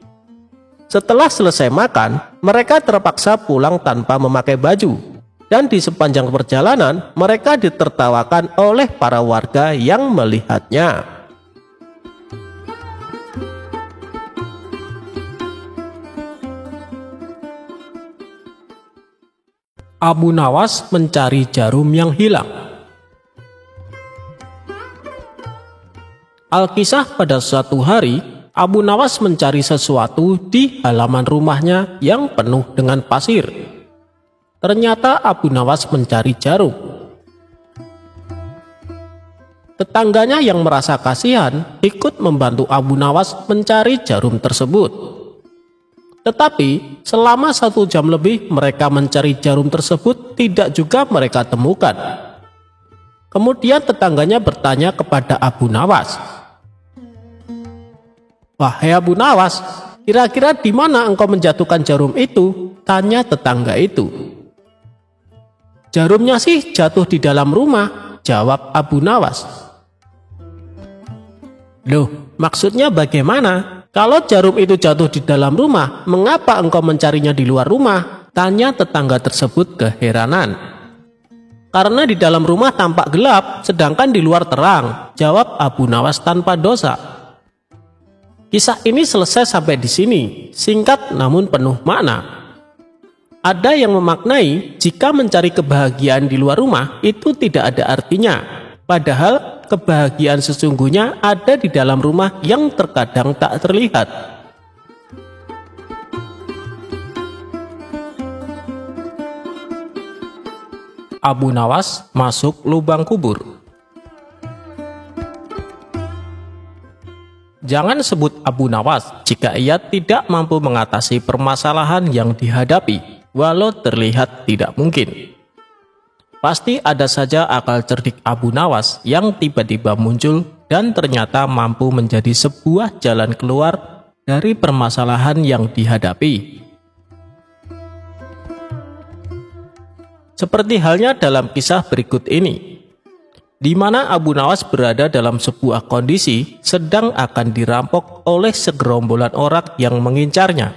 Setelah selesai makan, mereka terpaksa pulang tanpa memakai baju. Dan di sepanjang perjalanan, mereka ditertawakan oleh para warga yang melihatnya. Abu Nawas mencari jarum yang hilang. Alkisah, pada suatu hari, Abu Nawas mencari sesuatu di halaman rumahnya yang penuh dengan pasir. Ternyata Abu Nawas mencari jarum. Tetangganya yang merasa kasihan ikut membantu Abu Nawas mencari jarum tersebut. Tetapi selama 1 jam lebih mereka mencari jarum tersebut tidak juga mereka temukan. Kemudian tetangganya bertanya kepada Abu Nawas, "Wahai Abu Nawas, kira-kira di mana engkau menjatuhkan jarum itu?" tanya tetangga itu. "Jarumnya sih jatuh di dalam rumah," jawab Abu Nawas. "Loh, maksudnya bagaimana? Kalau jarum itu jatuh di dalam rumah, mengapa engkau mencarinya di luar rumah?" tanya tetangga tersebut keheranan. "Karena di dalam rumah tampak gelap, sedangkan di luar terang," jawab Abu Nawas tanpa dosa. Kisah ini selesai sampai di sini, singkat namun penuh makna. Ada yang memaknai jika mencari kebahagiaan di luar rumah itu tidak ada artinya. Padahal kebahagiaan sesungguhnya ada di dalam rumah yang terkadang tak terlihat. Abu Nawas masuk lubang kubur. Jangan sebut Abu Nawas jika ia tidak mampu mengatasi permasalahan yang dihadapi, walau terlihat tidak mungkin. Pasti ada saja akal cerdik Abu Nawas yang tiba-tiba muncul dan ternyata mampu menjadi sebuah jalan keluar dari permasalahan yang dihadapi. Seperti halnya dalam kisah berikut ini, di mana Abu Nawas berada dalam sebuah kondisi sedang akan dirampok oleh segerombolan orang yang mengincarnya.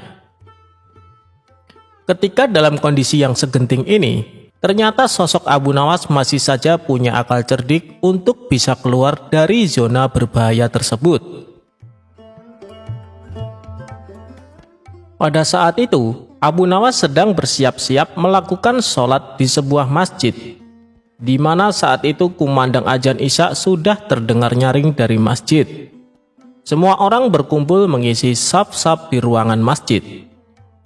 Ketika dalam kondisi yang segenting ini, ternyata sosok Abu Nawas masih saja punya akal cerdik untuk bisa keluar dari zona berbahaya tersebut. Pada saat itu, Abu Nawas sedang bersiap-siap melakukan sholat di sebuah masjid, di mana saat itu kumandang azan Isya sudah terdengar nyaring dari masjid. Semua orang berkumpul mengisi saf-saf di ruangan masjid.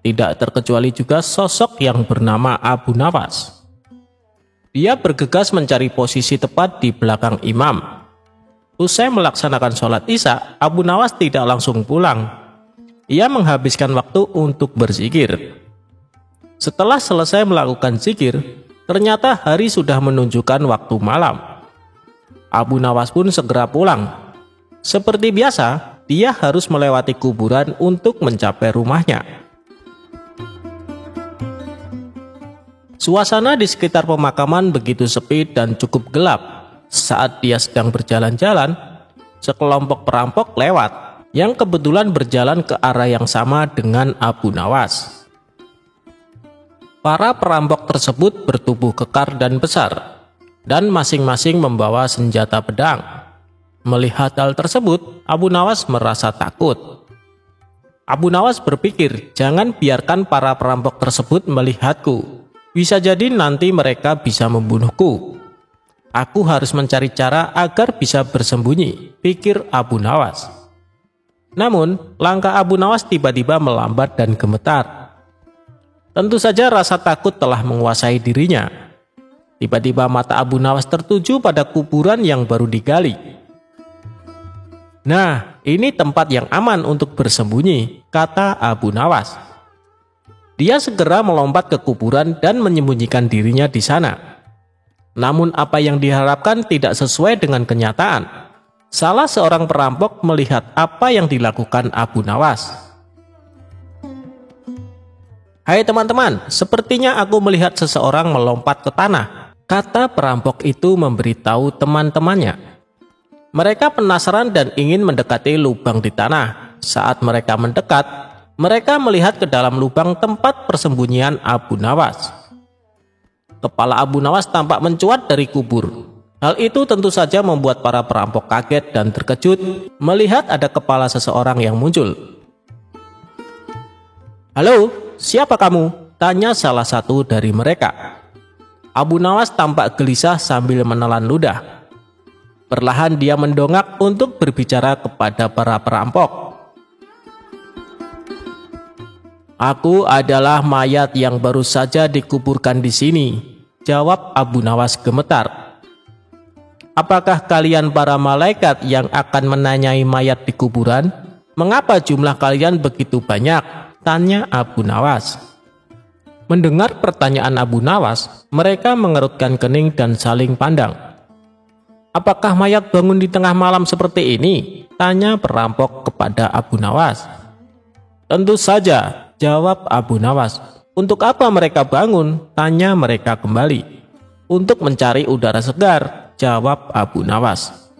Tidak terkecuali juga sosok yang bernama Abu Nawas. Dia bergegas mencari posisi tepat di belakang imam. Usai melaksanakan sholat Isya, Abu Nawas tidak langsung pulang. Ia menghabiskan waktu untuk berzikir. Setelah selesai melakukan zikir, ternyata hari sudah menunjukkan waktu malam. Abu Nawas pun segera pulang. Seperti biasa, dia harus melewati kuburan untuk mencapai rumahnya. Suasana di sekitar pemakaman begitu sepi dan cukup gelap. Saat dia sedang berjalan-jalan, sekelompok perampok lewat yang kebetulan berjalan ke arah yang sama dengan Abu Nawas. Para perampok tersebut bertubuh kekar dan besar, dan masing-masing membawa senjata pedang. Melihat hal tersebut, Abu Nawas merasa takut. Abu Nawas berpikir, jangan biarkan para perampok tersebut melihatku. Bisa jadi nanti mereka bisa membunuhku. Aku harus mencari cara agar bisa bersembunyi, pikir Abu Nawas. Namun, langkah Abu Nawas tiba-tiba melambat dan gemetar. Tentu saja rasa takut telah menguasai dirinya. Tiba-tiba mata Abu Nawas tertuju pada kuburan yang baru digali. Nah, ini tempat yang aman untuk bersembunyi, kata Abu Nawas. Dia segera melompat ke kuburan dan menyembunyikan dirinya di sana. Namun apa yang diharapkan tidak sesuai dengan kenyataan. Salah seorang perampok melihat apa yang dilakukan Abu Nawas. Hai teman-teman, sepertinya aku melihat seseorang melompat ke tanah, kata perampok itu memberitahu teman-temannya. Mereka penasaran dan ingin mendekati lubang di tanah. Saat mereka mendekat, mereka melihat ke dalam lubang tempat persembunyian Abu Nawas. Kepala Abu Nawas tampak mencuat dari kubur. Hal itu tentu saja membuat para perampok kaget dan terkejut melihat ada kepala seseorang yang muncul. Halo, siapa kamu? Tanya salah satu dari mereka. Abu Nawas tampak gelisah sambil menelan ludah. Perlahan dia mendongak untuk berbicara kepada para perampok. Aku adalah mayat yang baru saja dikuburkan di sini, jawab Abu Nawas gemetar. Apakah kalian para malaikat yang akan menanyai mayat di kuburan? Mengapa jumlah kalian begitu banyak? Tanya Abu Nawas. Mendengar pertanyaan Abu Nawas, mereka mengerutkan kening dan saling pandang. Apakah mayat bangun di tengah malam seperti ini? Tanya perampok kepada Abu Nawas. Tentu saja, jawab Abu Nawas. Untuk apa mereka bangun? Tanya mereka kembali. Untuk mencari udara segar, jawab Abu Nawas.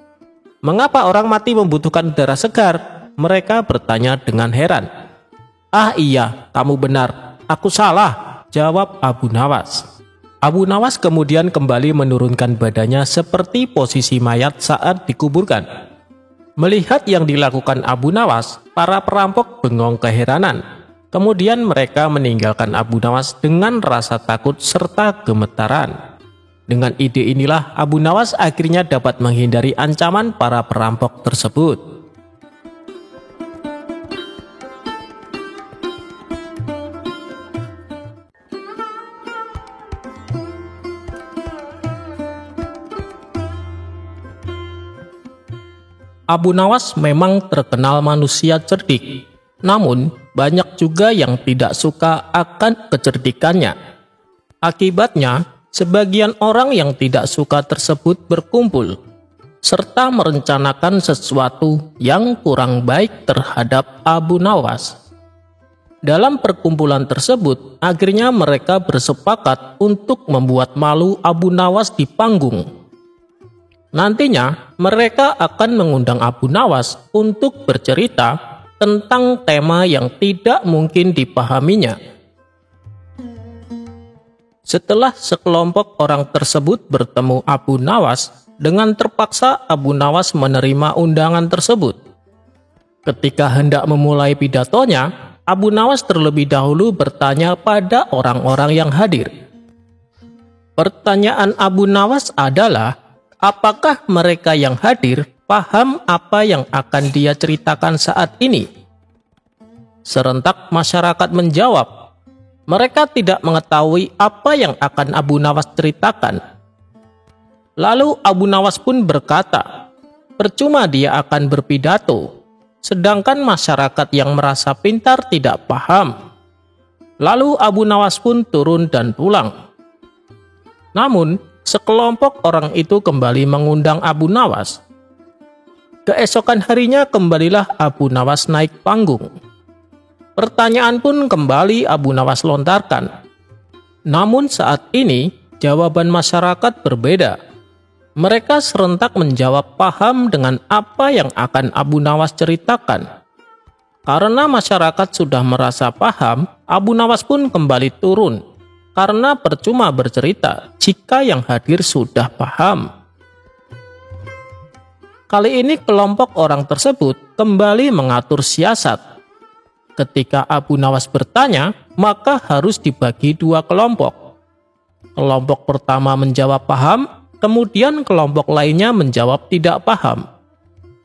Mengapa orang mati membutuhkan udara segar? Mereka bertanya dengan heran. Ah iya, kamu benar, aku salah, jawab Abu Nawas. Abu Nawas kemudian kembali menurunkan badannya seperti posisi mayat saat dikuburkan. Melihat yang dilakukan Abu Nawas, para perampok bengong keheranan. Kemudian mereka meninggalkan Abu Nawas dengan rasa takut serta gemetaran. Dengan ide inilah Abu Nawas akhirnya dapat menghindari ancaman para perampok tersebut. Abu Nawas memang terkenal manusia cerdik, namun banyak juga yang tidak suka akan kecerdikannya. Akibatnya, sebagian orang yang tidak suka tersebut berkumpul, serta merencanakan sesuatu yang kurang baik terhadap Abu Nawas. Dalam perkumpulan tersebut, akhirnya mereka bersepakat untuk membuat malu Abu Nawas di panggung. Nantinya, mereka akan mengundang Abu Nawas untuk bercerita tentang tema yang tidak mungkin dipahaminya. Setelah sekelompok orang tersebut bertemu Abu Nawas, dengan terpaksa Abu Nawas menerima undangan tersebut. Ketika hendak memulai pidatonya, Abu Nawas terlebih dahulu bertanya pada orang-orang yang hadir. Pertanyaan Abu Nawas adalah, apakah mereka yang hadir paham apa yang akan dia ceritakan saat ini? Serentak masyarakat menjawab, mereka tidak mengetahui apa yang akan Abu Nawas ceritakan. Lalu Abu Nawas pun berkata, percuma dia akan berpidato, sedangkan masyarakat yang merasa pintar tidak paham. Lalu Abu Nawas pun turun dan pulang. Namun, sekelompok orang itu kembali mengundang Abu Nawas. Keesokan harinya kembalilah Abu Nawas naik panggung. Pertanyaan pun kembali Abu Nawas lontarkan. Namun saat ini, jawaban masyarakat berbeda. Mereka serentak menjawab paham dengan apa yang akan Abu Nawas ceritakan. Karena masyarakat sudah merasa paham, Abu Nawas pun kembali turun. Karena percuma bercerita jika yang hadir sudah paham. Kali ini kelompok orang tersebut kembali mengatur siasat. Ketika Abu Nawas bertanya, maka harus dibagi dua kelompok. Kelompok pertama menjawab paham, kemudian kelompok lainnya menjawab tidak paham.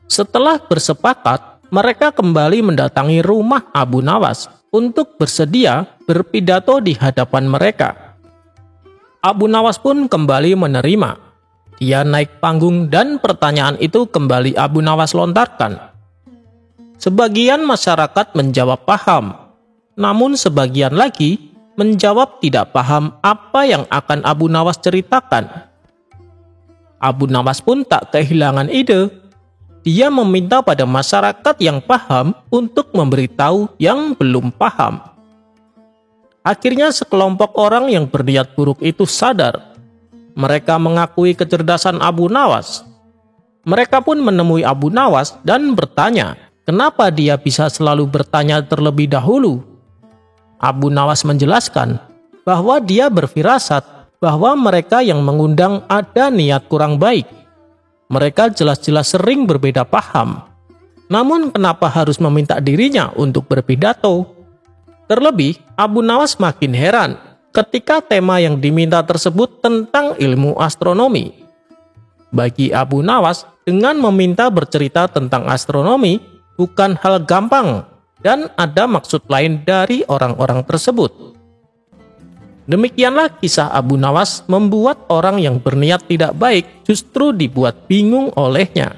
Setelah bersepakat, mereka kembali mendatangi rumah Abu Nawas untuk bersedia berpidato di hadapan mereka. Abu Nawas pun kembali menerima. Dia naik panggung dan pertanyaan itu kembali Abu Nawas lontarkan. Sebagian masyarakat menjawab paham, namun sebagian lagi menjawab tidak paham apa yang akan Abu Nawas ceritakan. Abu Nawas pun tak kehilangan ide. Dia meminta pada masyarakat yang paham untuk memberitahu yang belum paham. Akhirnya sekelompok orang yang berniat buruk itu sadar. Mereka mengakui kecerdasan Abu Nawas. Mereka pun menemui Abu Nawas dan bertanya, kenapa dia bisa selalu bertanya terlebih dahulu? Abu Nawas menjelaskan bahwa dia berfirasat bahwa mereka yang mengundang ada niat kurang baik. Mereka jelas-jelas sering berbeda paham. Namun kenapa harus meminta dirinya untuk berpidato? Terlebih, Abu Nawas makin heran ketika tema yang diminta tersebut tentang ilmu astronomi. Bagi Abu Nawas, dengan meminta bercerita tentang astronomi bukan hal gampang dan ada maksud lain dari orang-orang tersebut. Demikianlah kisah Abu Nawas membuat orang yang berniat tidak baik justru dibuat bingung olehnya.